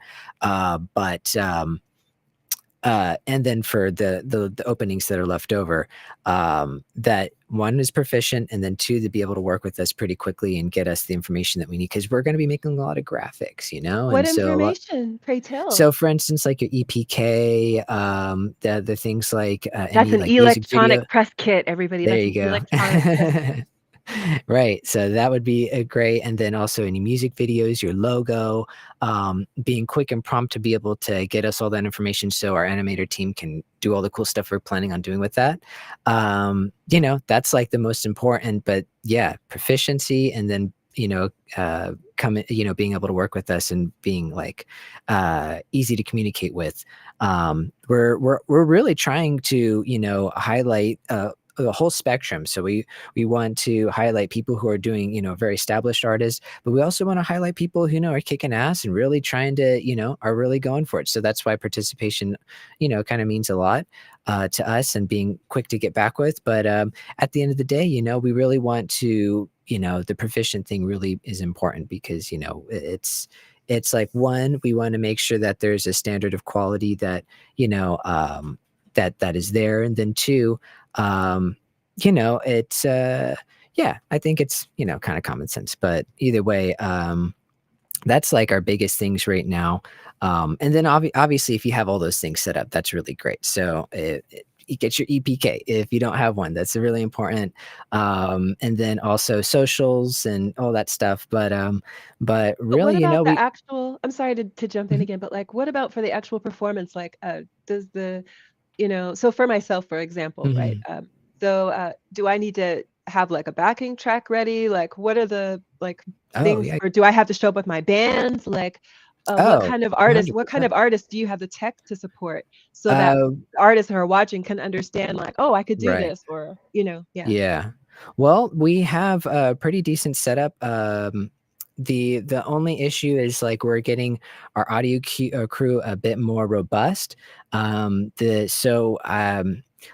and then for the openings that are left over, that one is proficient, and then two, to be able to work with us pretty quickly and get us the information that we need, because we're going to be making a lot of graphics, What and so information, pray tell? so for instance, like your EPK, the things like that's an electronic press kit, everybody. There That's you an go. electronic press kit. Right. So that would be a great. And then also any music videos, your logo, being quick and prompt to be able to get us all that information so our animator team can do all the cool stuff we're planning on doing with that. That's like the most important, but yeah, proficiency and then, being able to work with us and being like easy to communicate with. We're really trying to, highlight the whole spectrum. So we want to highlight people who are doing, very established artists, but we also want to highlight people who are kicking ass and really trying to, are really going for it. So that's why participation, kind of means a lot to us and being quick to get back with. But at the end of the day, we really want to, the proficient thing really is important because, it's like one, we want to make sure that there's a standard of quality that, that is there. And then two, it's I think it's, kind of common sense, but either way, that's like our biggest things right now. And then obviously if you have all those things set up, that's really great. So you get your EPK. If you don't have one, that's really important. And then also socials and all that stuff. But But really, what about the we actual, I'm sorry to jump in Mhm. again, but like what about for the actual performance? Like does the, so for myself, for example, right? Mhm. Do I need to have like a backing track ready? Like what are the like Oh things, yeah. or do I have to show up with my band? Like Oh, what kind 100%. of artists do you have the tech to support so that Uh, artists who are watching can understand like, oh, I could do right. this, or, yeah. Yeah. Well, we have a pretty decent setup. The only issue is like we're getting our crew a bit more robust.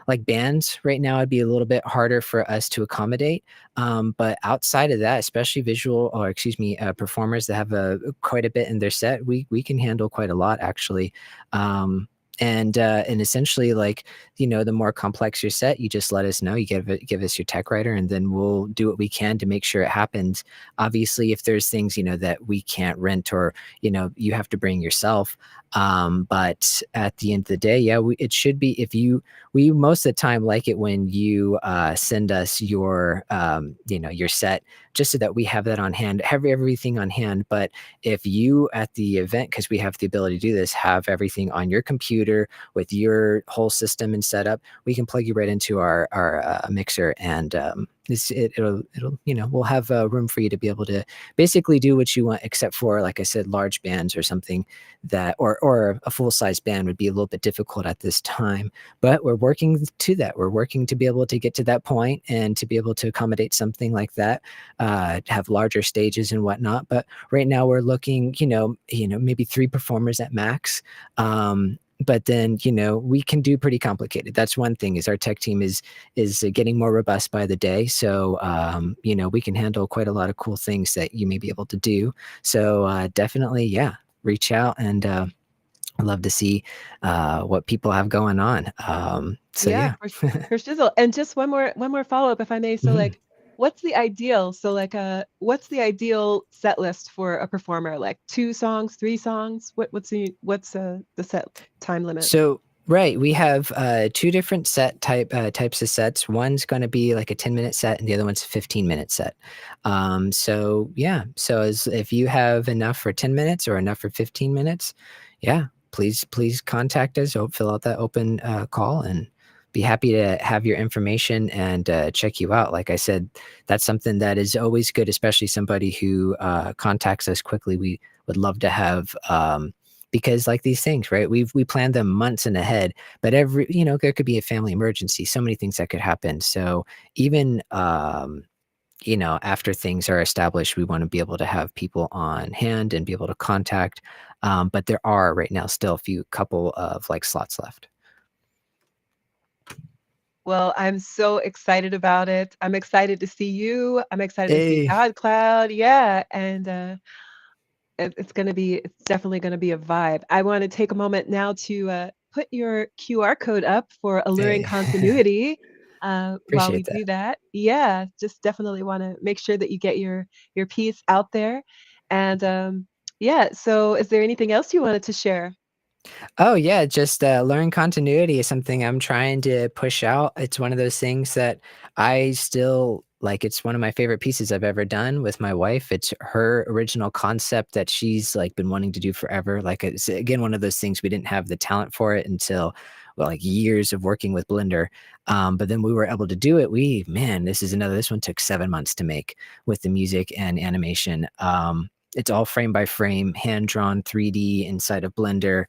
Like bands right now, it'd be a little bit harder for us to accommodate. But outside of that, especially visual or excuse me, performers that have quite a bit in their set, we can handle quite a lot actually. And essentially like the more complex your set, you just let us know. You give us your tech writer, and then we'll do what we can to make sure it happens. Obviously, if there's things that we can't rent or you have to bring yourself. But at the end of the day, yeah, it should be we most of the time like it when you send us your set just so that we have that on hand, have everything on hand. But if you at the event, because we have the ability to do this, have everything on your computer with your whole system and setup, we can plug you right into our mixer, and it'll we'll have room for you to be able to basically do what you want, except for, like I said, large bands or something that or a full size band would be a little bit difficult at this time. But we're working to that. We're working to be able to get to that point and to be able to accommodate something like that, have larger stages and whatnot. But right now we're looking, maybe 3 performers at max. But then we can do pretty complicated. That's one thing, is our tech team is getting more robust by the day. So we can handle quite a lot of cool things that you may be able to do. So definitely, yeah, reach out, and I'd love to see what people have going on. So Yeah, yeah. for shizzle. And just one more follow-up, if I may. So Mhm. like what's the ideal? So like what's the ideal set list for a performer? Like 2 songs, 3 songs? What's the set time limit? So right, we have 2 different types of sets. One's going to be like a 10-minute set, and the other one's a 15-minute set. So yeah, so if you have enough for 10 minutes or enough for 15 minutes, yeah, please contact us or fill out that open call, and be happy to have your information and check you out. Like I said, that's something that is always good, especially somebody who contacts us quickly. We would love to have. Because like these things, right? We plan them months in ahead, but there could be a family emergency, so many things that could happen. So even after things are established, we want to be able to have people on hand and be able to contact. But there are right now still a couple of like slots left. Well, I'm so excited about it. I'm excited to see you. I'm excited to see Hey, GodCloud. Yeah, and it's definitely gonna be a vibe. I want to take a moment now to put your QR code up for alluring hey, continuity. While we appreciate that. do that, yeah, just definitely want to make sure that you get your piece out there. And yeah, so is there anything else you wanted to share? Oh yeah, just learn continuity is something I'm trying to push out. It's one of those things that I still like it's one of my favorite pieces I've ever done with my wife. It's her original concept that she's like been wanting to do forever. Like it's again one of those things we didn't have the talent for it until like years of working with Blender. But then we were able to do it. This one took 7 months to make with the music and animation. It's all frame by frame, hand drawn 3D inside of Blender.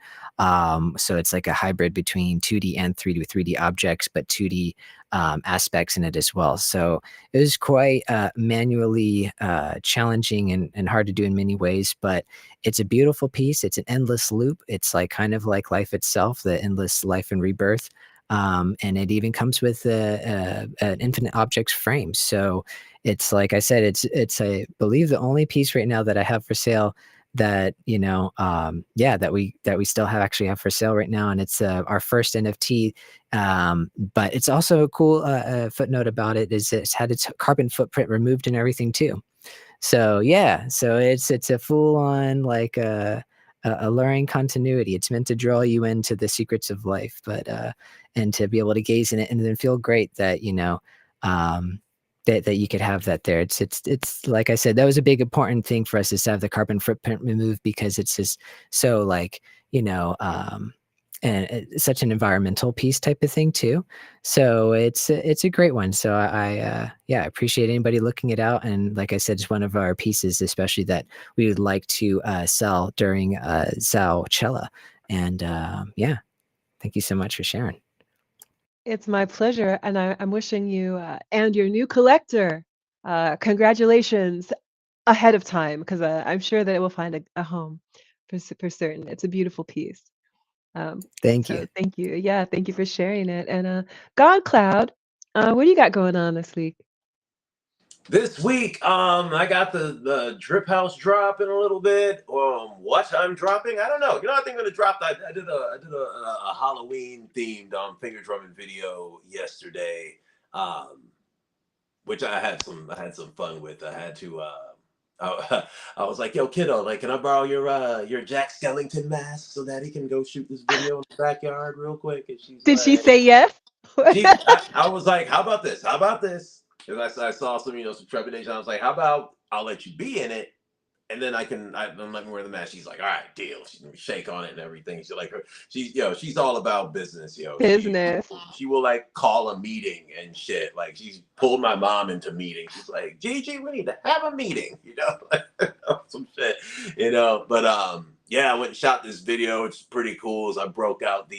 So it's like a hybrid between 2D and 3D objects, but 2D aspects in it as well. So it was quite manually challenging and hard to do in many ways, but it's a beautiful piece. It's an endless loop. It's like kind of like life itself, the endless life and rebirth. And it even comes with an infinite objects frame. So it's like I said, it's I believe the only piece right now that I have for sale that that we still actually have for sale right now, and it's our first NFT. But it's also a cool footnote about it is it's had its carbon footprint removed and everything too. So yeah, so it's a full on like alluring continuity. It's meant to draw you into the secrets of life, but and to be able to gaze in it and then feel great that that you could have that there. It's like I said, that was a big important thing for us is to have the carbon footprint removed because it's just so like and it's such an environmental piece type of thing too. So it's a great one. So I appreciate anybody looking it out. And like I said, it's one of our pieces, especially that we would like to sell during Zaucella. And thank you so much for sharing. It's my pleasure, and I'm wishing you and your new collector congratulations ahead of time, because I'm sure that it will find a home for certain. It's a beautiful piece. Thank you. Thank you. Yeah, thank you for sharing it. And GodCloud, what do you got going on this week? This week, I got the Drip House drop in a little bit. What I'm dropping, I don't know. You know, I think I'm gonna drop. I did a Halloween themed finger drumming video yesterday, which I had some fun with. I had to. I was like, "Yo, kiddo, like, can I borrow your Jack Skellington mask so that he can go shoot this video in the backyard real quick?" And Did she say yes? I was like, "How about this? How about this?" Because I saw some trepidation. I was like, "How about I'll let you be in it, and then I'm letting wear the mask." She's like, "All right, deal." She's gonna shake on it and everything. She's all about business, Business. She will like call a meeting and shit. Like she's pulled my mom into meetings. She's like, "Gigi, we need to have a meeting," some shit, But I went and shot this video. It's pretty cool. As I broke out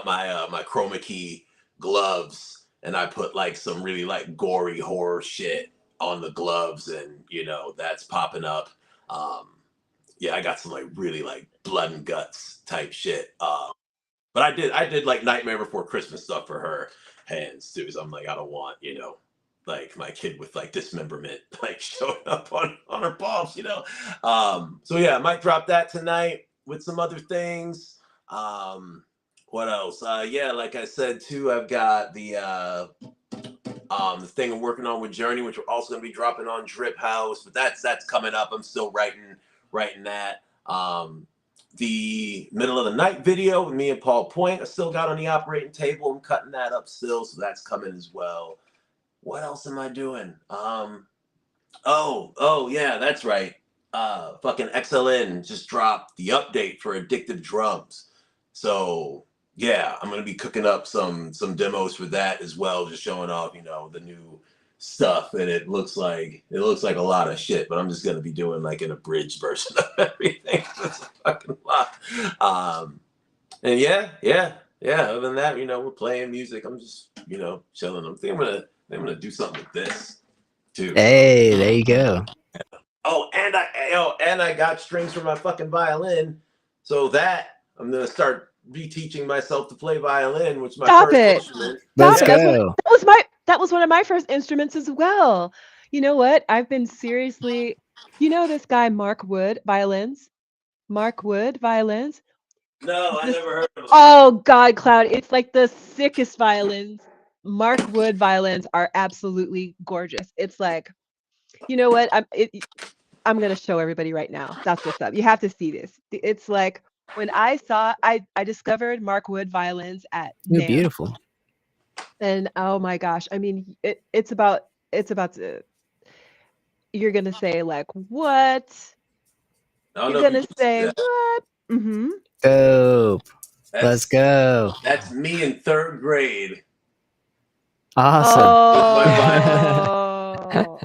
my chroma key gloves. And I put like some really like gory horror shit on the gloves, and that's popping up. I got some like really like blood and guts type shit. But I did like Nightmare Before Christmas stuff for her hands too. So I'm like, I don't want like my kid with like dismemberment like showing up on her palms. I might drop that tonight with some other things. What else? Like I said too, I've got the thing I'm working on with Journey, which we're also gonna be dropping on Drip House, but that's coming up. I'm still writing that. The Middle of the Night video with me and Paul Point, I still got on the operating table. I'm cutting that up still, so that's coming as well. What else am I doing? That's right. Fucking XLN just dropped the update for Addictive Drums. So yeah, I'm gonna be cooking up some demos for that as well, just showing off, the new stuff. And it looks like a lot of shit, but I'm just gonna be doing like an abridged version of everything. It's a fucking lot. And other than that, we're playing music. I'm just, chilling. I'm thinking I'm gonna do something with this too. Hey, there you go. Oh, and I got strings for my fucking violin, so that I'm gonna start reteaching myself to play violin, which is my first instrument. Let's go. That was one of my first instruments as well. You know what? I've been seriously, this guy Mark Wood violins. Mark Wood violins. No, I never heard of him. Oh GodCloud, it's like the sickest violins. Mark Wood violins are absolutely gorgeous. It's like, you know what? I'm gonna show everybody right now. That's what's up. You have to see this. It's like when I discovered Mark Wood violins at Beautiful. And oh my gosh, I mean, it's about to. You're gonna say like what? I don't You're know if you gonna can see say that. what? Mm-hmm. Dope. Let's That's go. that's me in 3rd grade Awesome. with my violin. Oh.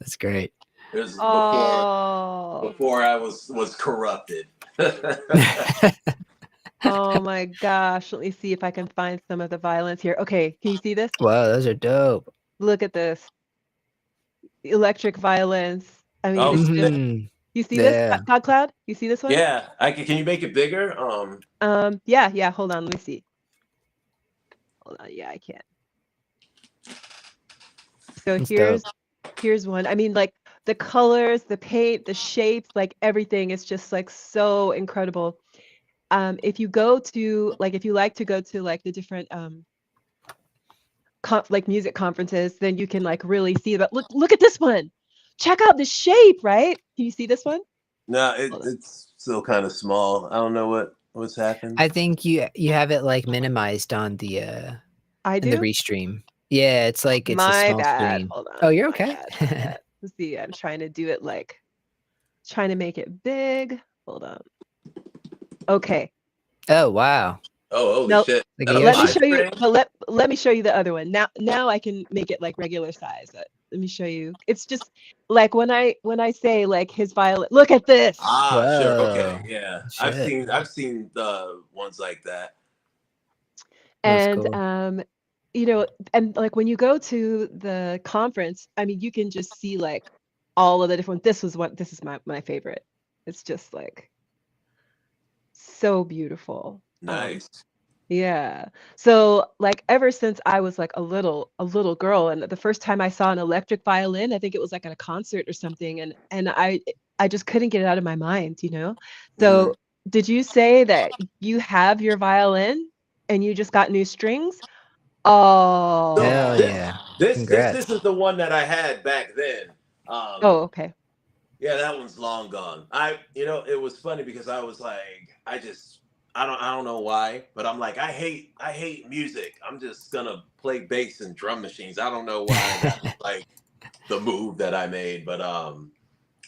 That's great. It was Oh. before I was corrupted. Oh my gosh. Let me see if I can find some of the violins here. Okay, can you see this? Wow, those are dope. Look at this. Electric violins. I mean, Oh, it's just Mhm. you see this? Yeah. GodCloud? You see this one? yeah. Can you make it bigger? Yeah, hold on, let me see. Hold on, yeah, I can. So That's dope. here's one. I mean, like the colors, the paint, the shapes, like everything is just like so incredible. If you go to like if you like to go to like the different like music conferences, then you can like really see. But look at this one. Check out the shape, right? Can you see this one? No, Hold on. it's still kind of small. I don't know what's happened. I think you have it like minimized on the I in the do. restream. Yeah, it's like it's a My small bad. screen. Hold on. Oh, you're My okay. bad. My bad. Let's see. I'm trying to do it like trying to make it big. Hold on. Okay. Oh, wow. Oh, holy No, shit! Like That a a let me Yoshi. show you. screen? But let me show you the other one. Now I can make it like regular size. Let me show you. It's just like when I say like his violin. Look at this. Ah, sure. Okay, Whoa. yeah. Shit. I've seen the ones like that. That's And cool. you know, and like when you go to the conference, I mean, you can just see like all of the different. This is my favorite. It's just like so beautiful. Nice. Yeah. So like ever since I was like a little girl, and the first time I saw an electric violin, I think it was like at a concert or something, and I just couldn't get it out of my mind, you know? Mm. So did you say that you have your violin and you just got new strings? So Hell Oh. yeah. this Congrats. isn't the one that I had back then. Oh, okay. Yeah, that one's long gone. It was funny because I was like, I don't know why, but I'm like, I hate music. I'm just gonna play bass and drum machines. I don't know why that was like the move that I made, but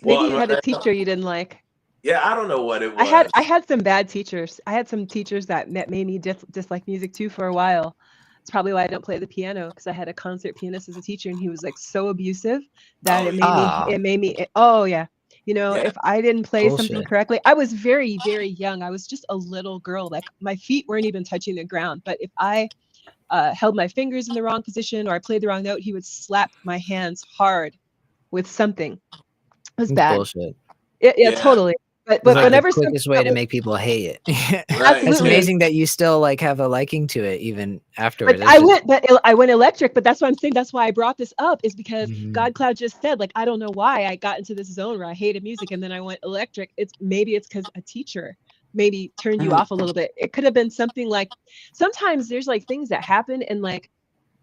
Maybe you well, had a teacher you didn't like. yeah, I don't know what it I was. had some bad teachers. I had some teachers that made me dislike music too for a while. It's probably why I don't play the piano, because I had a concert pianist as a teacher and he was like so abusive that Oh Ah, oh yeah. You know, yeah, if I didn't play something bullshit. correctly, I was very, very young. I was just a little girl. Like my feet weren't even touching the ground. But if I held my fingers in the wrong position or I played the wrong note, he would slap my hands hard with something. It was It's bad. bullshit. Yeah, yeah, totally. It's But like the whenever something quickest way that to was make people hate it. right. It's Yeah, absolutely. amazing that you still like have a liking to it even afterwards. But That's just I went electric, but that's what I'm saying. That's why I brought this up, is because Mhm. GodCloud just said, like, I don't know why I got into this zone where I hated music and then I went electric. Maybe it's because a teacher maybe turned you Mm. off a little bit. It could have been something like sometimes there's like things that happen and like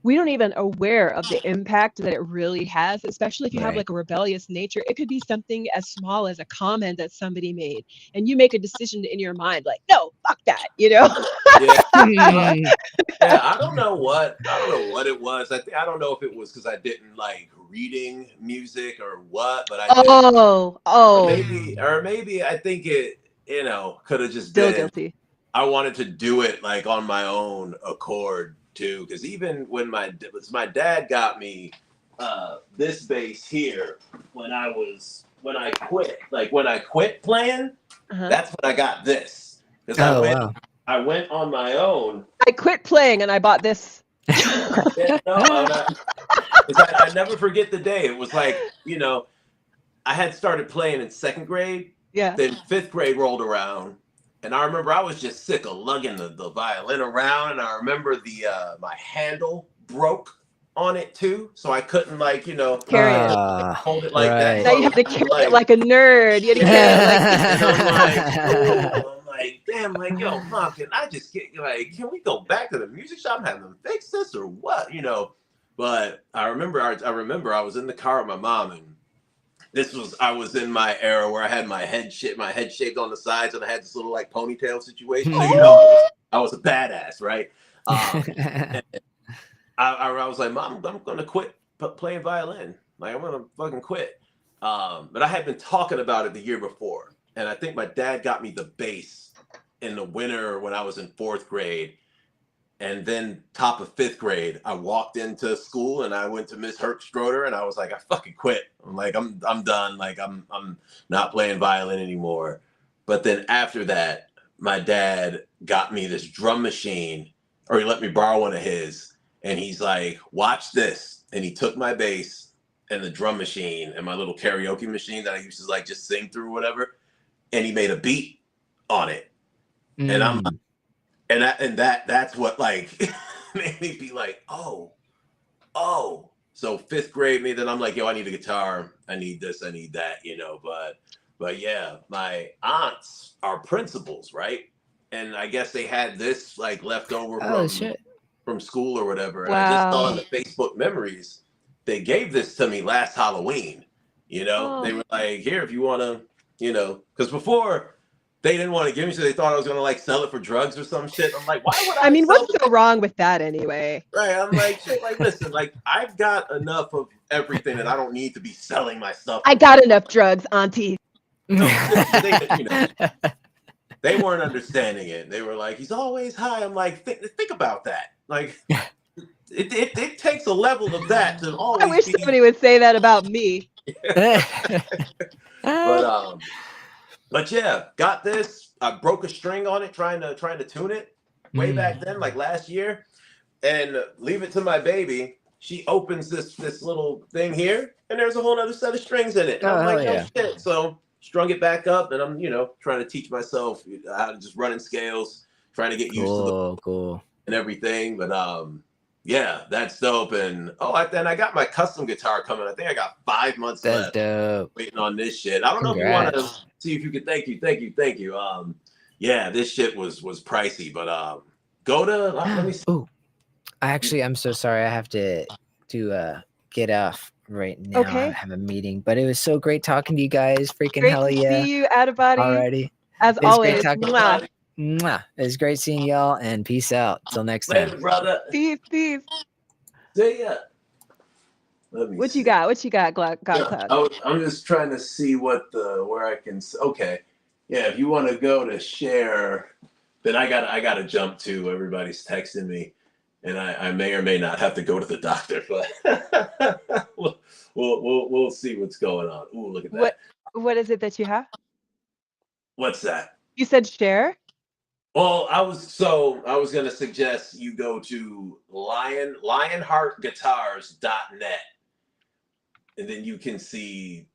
we don't even aware of the impact that it really has, especially if you have Right. like a rebellious nature. It could be something as small as a comment that somebody made, and you make a decision in your mind, like, no, fuck that, you know? Yeah. Yeah, I don't know what it was. I don't know if it was because I didn't like reading music or what, but I just Oh, or maybe I think it could have just still been guilty. I wanted to do it like on my own accord too. Because even when my dad got me this bass here when I quit playing, Uh-huh. that's when I got this because Oh wow. I went on my own. I quit playing and I bought this. Yeah, no, I never forget the day. It was like, I had started playing in 2nd grade, Yeah. then 5th grade rolled around, and I remember I was just sick of lugging the violin around, and I remember my handle broke on it too, so I couldn't Carry it. hold it like that. Right. Now So I you was have to kind of carry it like a nerd. You had to carry it like and I'm like, oh, I'm like, damn, like, yo, mom, can I just can we go back to the music shop and have them fix this or what, But I remember I was in the car with my mom, and I was in my era where I had my head shaved on the sides, and I had this little like ponytail situation. So, oh, I was a badass, right? Um, I was like, Mom, I'm gonna quit playing violin. Like I'm gonna fucking quit. But I had been talking about it the year before, and I think my dad got me the bass in the winter when I was in 4th grade. And then top of 5th grade, I walked into school and I went to Miss Herk and I was like, I fucking quit. I'm like, I'm done. Like I'm not playing violin anymore. But then after that, my dad got me this drum machine, or he let me borrow one of his, and he's like, watch this. And he took my bass and the drum machine and my little karaoke machine that I used to like just sing through or whatever, and he made a beat on it. And I'm like, that's what like made me be like, oh. So 5th grade, me, then I'm like, yo, I need a guitar. I need this, I need that, But yeah, my aunts are principals, right? And I guess they had this like left over from school or whatever. And I just saw in the Facebook memories, they gave this to me last Halloween. They were like, here, if you want to, because before they didn't want to give me, so they thought I was going to like sell it for drugs or some shit. I'm like, why would I? I mean, what's so wrong with that anyway? Right. I'm like, shit, like, listen, like I've got enough of everything that I don't need to be selling my stuff. I got enough drugs, Auntie. They weren't understanding it. They were like, he's always high. I'm like, think about that. Like, it takes a level of that to always. I wish somebody would say that about me. But yeah, got this. I broke a string on it, trying to tune it way back then, like last year, and leave it to my baby. She opens this little thing here, and there's a whole other set of strings in it. And I'm like, oh shit! So strung it back up, and I'm trying to teach myself how to just run in scales, trying to get used to the and everything. But yeah, that's dope. And then I got my custom guitar coming. I think I got 5 months left. Dope. Waiting on this shit. I don't know if you want to see if you could. Thank you. Yeah, this shit was pricey, but go to. Let me see. Ooh, I'm so sorry. I have to get off right now. Okay. I have a meeting, but it was so great talking to you guys. Freaking Great hell to yeah! see you, AttaBotty. Alrighty. As always. Mwah. Mwah. It was great seeing y'all, and peace out. Till next time. Later, brother. Peace. See ya. What you got, GodCloud? I'm just trying to see where I can. Okay, yeah. If you want to go to share, then I gotta jump to. Everybody's texting me, and I may or may not have to go to the doctor, but we'll see what's going on. Ooh, look at that. What is it that you have? What's that? You said share. Well, I was gonna suggest you go to lionheartguitars.net, and then you can see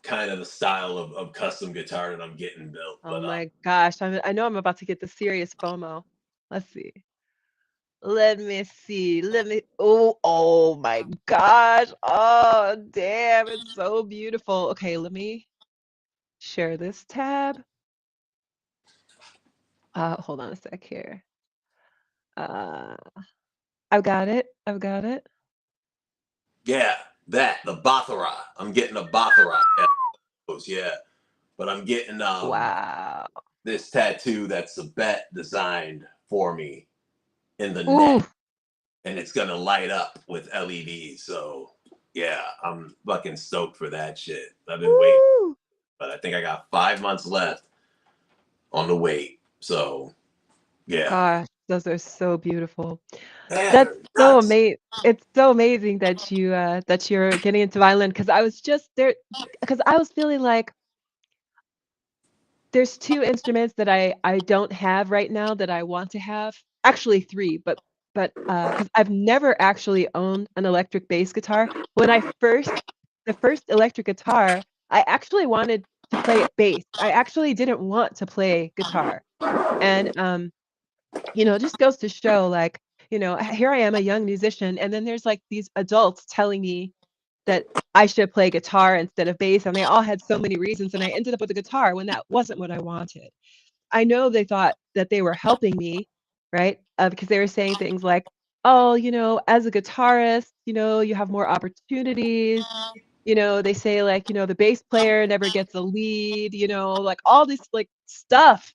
kind of the style of custom guitar that I'm getting built. Oh my gosh, I know I'm about to get the serious FOMO. Let's see. Let me see. Oh my gosh. Oh damn, it's so beautiful. Okay, let me share this tab. Hold on a sec here. I've got it. Yeah, the Baccarat. I'm getting a Baccarat. Yeah, but I'm getting wow, this tattoo that's a bet designed for me in the neck, and it's gonna light up with LEDs. So yeah, I'm fucking stoked for that shit. I've been waiting, but I think I got 5 months left on the wait. So yeah. Gosh, those are so beautiful. Yeah, That's so amazing. It's so amazing that you're getting into violin, because I was just there because I was feeling like there's 2 instruments that I don't have right now that I want to have. Actually 3, but because I've never actually owned an electric bass guitar. When the first electric guitar, I actually wanted to play bass. I actually didn't want to play guitar. And it just goes to show, like, here I am, a young musician, and then there's like these adults telling me that I should play guitar instead of bass, and they all had so many reasons, and I ended up with a guitar when that wasn't what I wanted. I know they thought that they were helping me, right? Because they were saying things like, oh, as a guitarist, you have more opportunities. They say, like, the bass player never gets a lead, like all this like stuff.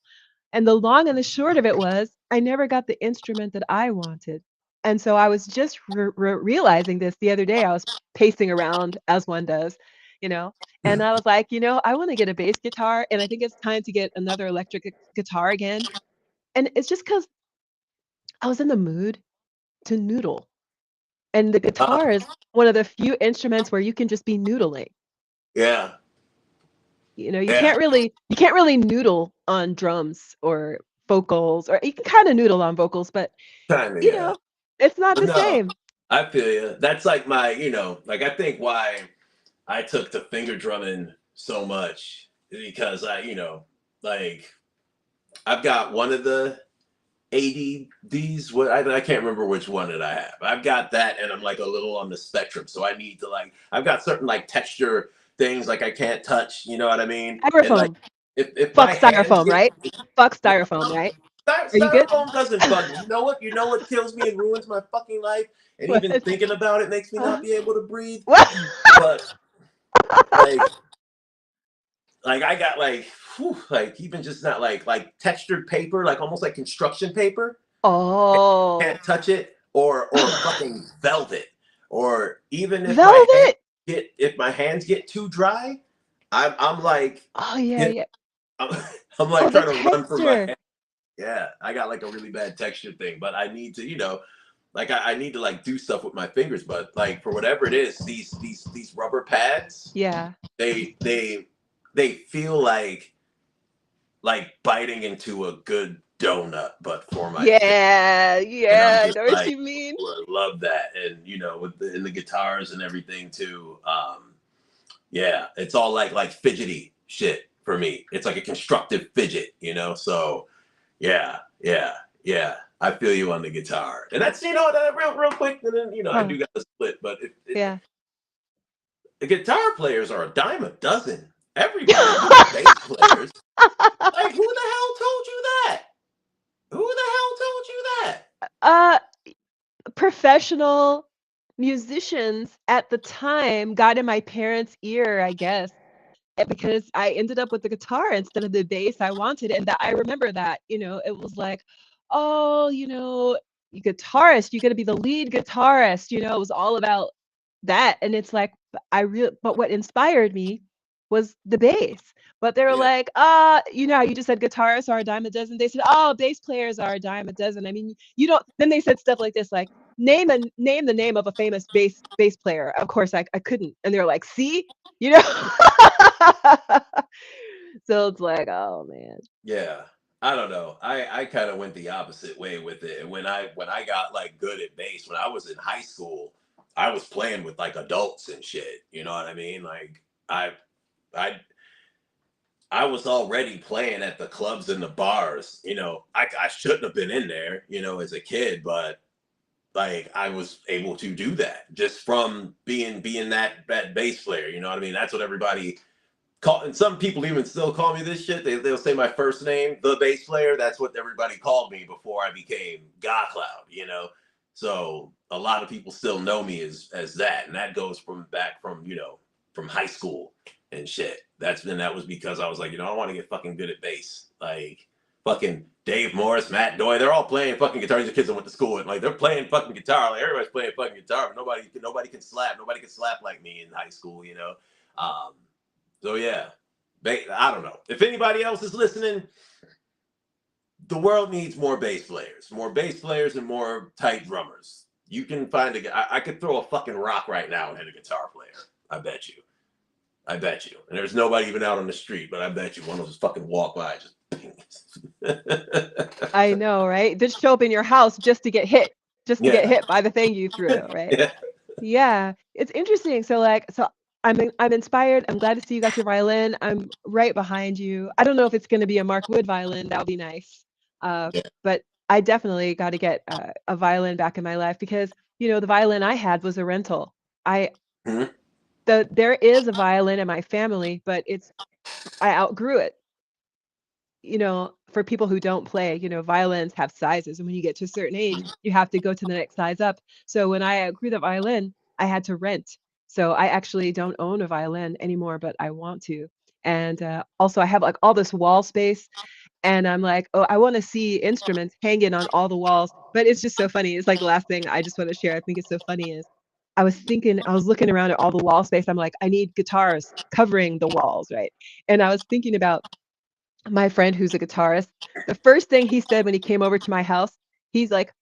And the long and the short of it was, I never got the instrument that I wanted. And so I was just realizing this the other day. I was pacing around as one does, you know, and I was like, I want to get a bass guitar, and I think it's time to get another electric guitar again. And it's just because I was in the mood to noodle. And the Uh, guitar is one of the few instruments where you can just be noodling. yeah, You yeah, can't really noodle on drums or vocals, or you can kind of noodle on vocals, but kind of, you yeah. know, it's not But the no, same. I feel you. That's like my, like I think why I took to finger drumming so much is because like I've got one of the ADDs. What I can't remember which one that I have. I've got that, and I'm like a little on the spectrum. So I need to I've got certain like texture things like I can't touch. You know what I mean? And like Styrofoam. if my Fuck hands styrofoam, get right? Fuck styrofoam, right? Are you good? styrofoam doesn't bug me. You know what? You know what kills me and ruins my fucking life? And What? even thinking about it makes me not be able to breathe. What? But like I got like even just not like textured paper, like almost like construction paper. Oh, Can't touch it, or fucking velvet, or even velvet. if my hands get too dry, I'm like Oh yeah, hit, yeah. I'm, I'm Oh, like the trying to run for my texture. hand. Yeah, I got like a really bad texture thing, but I need to like I need to like do stuff with my fingers, but like for whatever it is, these rubber pads, Yeah. they feel like biting into a good donut, but for my face. Yeah, And I'm yeah. I just know what like, you mean. I love that. And with the guitars and everything too. Yeah, it's all like fidgety shit for me. It's like a constructive fidget, So yeah, yeah, yeah. I feel you on the guitar. And that's that real quick, and then I Huh. do got the split, but Yeah. the guitar players are a dime a dozen. Everybody's not bass players. Like, who the hell told you that? Who the hell told you that? uh, Professional musicians at the time got in my parents' ear, I guess, because I ended up with the guitar instead of the bass I wanted. And that I remember that, it was like, oh, you guitarist, you're gonna be the lead guitarist, it was all about that. And it's like, but what inspired me was the bass. But they were Yeah, like, how you just said guitarists are a dime a dozen. They said, oh, bass players are a dime a dozen. I mean, you don't. Then they said stuff like this, like name the name of a famous bass player. Of course, I couldn't. And they're like, see, you know. So it's like, oh man. yeah. I don't know. I kind of went the opposite way with it. And when I got like good at bass, when I was in high school, I was playing with like adults and shit. You know what I mean? Like I I was already playing at the clubs and the bars. I shouldn't have been in there, as a kid, but like I was able to do that just from being that bass player. You know what I mean? That's what everybody call, and some people even still call me this shit. They'll say my first name, the bass player. That's what everybody called me before I became GodCloud. So a lot of people still know me as that, and that goes back from high school and shit. That was because I was like, I want to get fucking good at bass. Like fucking Dave Morris, Matt Doy, they're all playing fucking guitar. These are kids I went to school with. Like they're playing fucking guitar. Like everybody's playing fucking guitar, but nobody can slap. Nobody can slap like me in high school. Um, so yeah, I don't know. If anybody else is listening, the world needs more bass players and more tight drummers. You can find I could throw a fucking rock right now and hit a guitar player. I bet you. And there's nobody even out on the street, but I bet you one will just fucking walk by, just ping. I know, right? Just show up in your house just to get hit, Yeah. by the thing you threw, right? Yeah. Yeah, it's interesting. So I'm inspired. I'm glad to see you got your violin. I'm right behind you. I don't know if it's going to be a Mark Wood violin. That would be nice. Yeah. But I definitely got to get a violin back in my life because the violin I had was a rental. I Mhm. there is a violin in my family, but I outgrew it. For people who don't play, violins have sizes, and when you get to a certain age, you have to go to the next size up. So when I outgrew the violin, I had to rent. So I actually don't own a violin anymore, but I want to. And also, I have like all this wall space, And I'm like, oh, I want to see instruments hanging on all the walls. But it's just so funny. It's like the last thing I just want to share. I think it's so funny is I was looking around at all the wall space. I'm like, I need guitars covering the walls, right? And I was thinking about my friend who's a guitarist. The first thing he said when he came over to my house, he's like,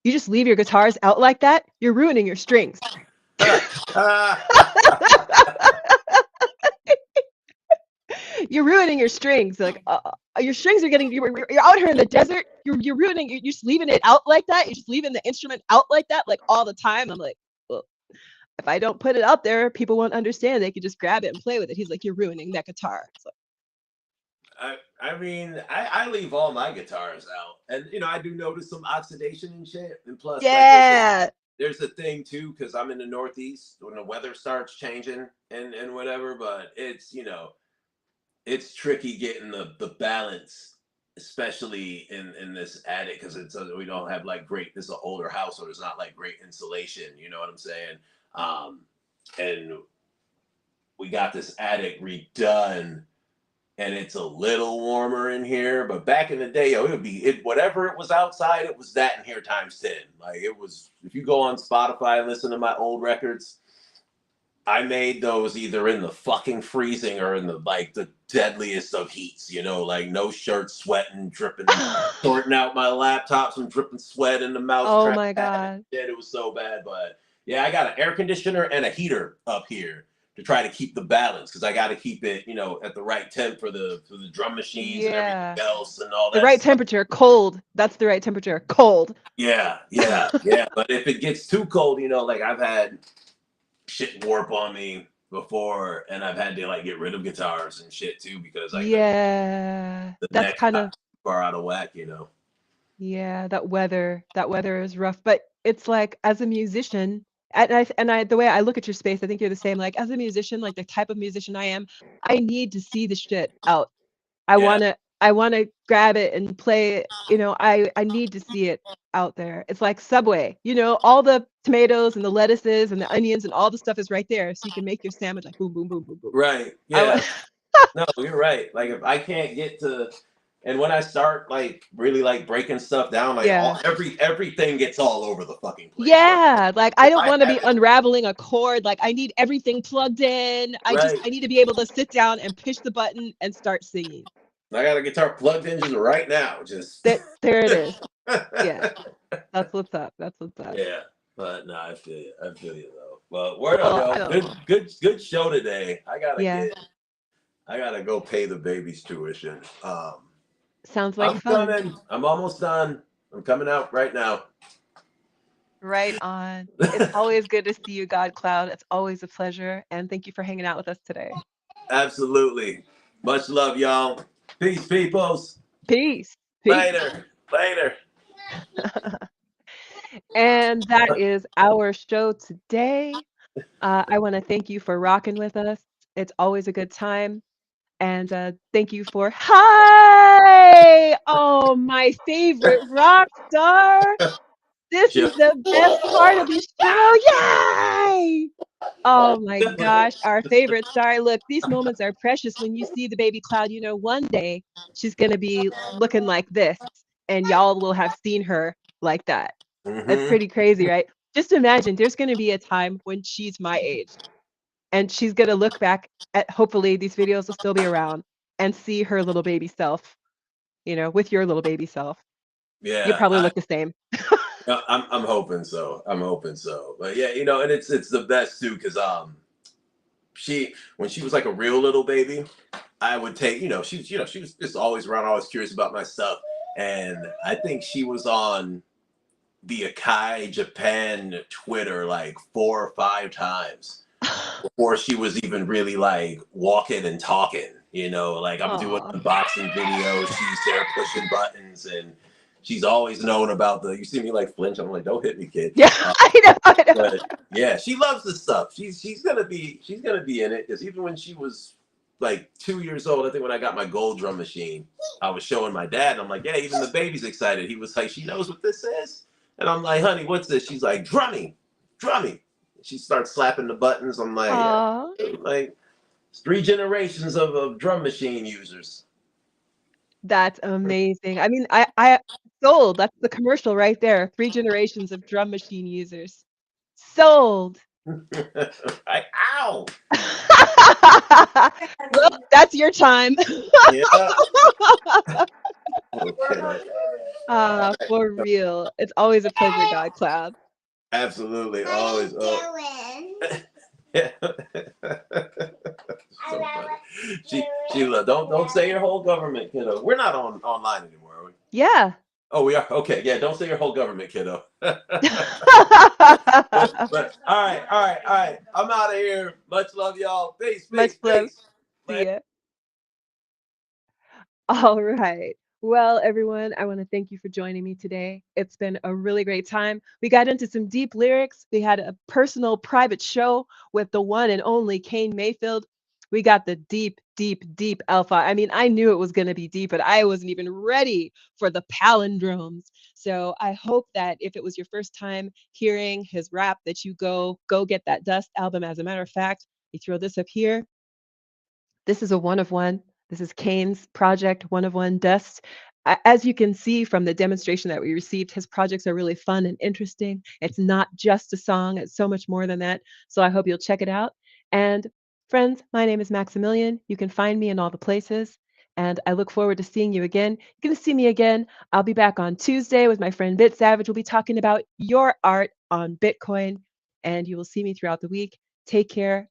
you just leave your guitars out like that? You're ruining your strings. You're ruining your strings. Like your strings are getting. You're out here in the desert. You're ruining. You're just leaving it out like that. You're just leaving the instrument out like that, like all the time. I'm like, well, if I don't put it out there, people won't understand. They could just grab it and play with it. He's like, you're ruining that guitar. So, I mean, I leave all my guitars out, and I do notice some oxidation and shit. And plus, yeah, there's a thing too, because I'm in the Northeast when the weather starts changing and whatever. But it's it's tricky getting the balance, especially in this attic, because we don't have like great. This is an older house, so there's not like great insulation. You know what I'm saying? And we got this attic redone, and it's a little warmer in here. But back in the day, it would be whatever it was outside, it was that in here times 10. Like it was. If you go on Spotify and listen to my old records, I made those either in the fucking freezing or in the deadliest of heats, like no shirt, sweating, dripping, sorting out my laptop, some dripping sweat in the mouth. oh my god, it was so bad. But yeah, I got an air conditioner and a heater up here to try to keep the balance, because I got to keep it, at the right temp for the drum machines and everything else and all that. The right temperature, cold. That's the right temperature, cold. Yeah. But if it gets too cold, like I've had shit warp on me before, and I've had to get rid of guitars and shit too, because the that's kind of far out of whack, Yeah, that weather is rough, but it's like as a musician, and I the way I look at your space, I think you're the same. Like as a musician, like the type of musician I am, I need to see the shit out. I wanna grab it and play it. I need to see it out there. It's like Subway, all the tomatoes and the lettuces and the onions and all the stuff is right there, so you can make your sandwich like boom, boom, boom, boom, boom. Right. Yeah. No, you're right. Like if I can't get to, and when I start really breaking stuff down, everything gets all over the fucking place. Yeah, like I don't want to be unraveling a cord. Like I need everything plugged in. I need to be able to sit down and push the button and start singing. I got a guitar plugged in just right now. Just there it is. Yeah, that's what's up. Yeah, but no, I feel you though. But word on go. Good show today. I gotta go pay the baby's tuition. Sounds like fun. I'm almost done. I'm coming out right now. Right on. It's always good to see you, GodCloud. It's always a pleasure, and thank you for hanging out with us today. Absolutely. Much love, y'all. Peace, peoples. Peace. Later. And that is our show today. I want to thank you for rocking with us. It's always a good time. And thank you for oh, my favorite rock star. This is the best part of the show. Yay! Oh my gosh, our favorite star. Look, these moments are precious when you see the baby Cloud. One day she's going to be looking like this, and y'all will have seen her like that. Mm-hmm. That's pretty crazy, right? Just imagine there's going to be a time when she's my age, and she's going to look back at, hopefully these videos will still be around, and see her little baby self, with your little baby self. Yeah. You probably look the same. I'm hoping so. But yeah, and it's the best too, because when she was like a real little baby, I would take, she was just always around, always curious about my stuff. And I think she was on the Akai Japan Twitter like 4 or 5 times before she was even really like walking and talking, like I'm doing unboxing videos, she's there pushing buttons, and she's always known about you see me like flinch, I'm like, don't hit me, kid. Yeah, I know. But yeah, she loves this stuff. She's gonna be in it, because even when she was like 2 years old, I think when I got my gold drum machine, I was showing my dad, and I'm like, yeah, even the baby's excited. He was like, she knows what this is. And I'm like, honey, what's this? She's like, drumming. She starts slapping the buttons. I'm like, yeah. Like, it's 3 generations of drum machine users. That's amazing. I mean, I sold. That's the commercial right there. 3 generations of drum machine users. Sold. Like, ow. Well, that's your time. Yeah. Okay. For real. It's always a pleasure, GodCloud. Absolutely. Always. Yeah. So funny. Sheila, don't say your whole government, kiddo. We're not online anymore, are we? Yeah. Oh, we are. Okay, yeah. Don't say your whole government, kiddo. But all right. I'm out of here. Much love, y'all. Peace. Much love. See Later. ya. All right. Well, everyone, I want to thank you for joining me today. It's been a really great time. We got into some deep lyrics. We had a personal, private show with the one and only Kane Mayfield. We got the deep, deep, deep alpha. I mean, I knew it was going to be deep, but I wasn't even ready for the palindromes. So I hope that if it was your first time hearing his rap, that you go get that Dust album. As a matter of fact, you throw this up here. This is a one of one. This is Kane's project, One of One Dust. As you can see from the demonstration that we received, his projects are really fun and interesting. It's not just a song, it's so much more than that. So I hope you'll check it out. And friends, my name is Maxximillian. You can find me in all the places. And I look forward to seeing you again. You're going to see me again. I'll be back on Tuesday with my friend Bit Savage. We'll be talking about your art on Bitcoin. And you will see me throughout the week. Take care.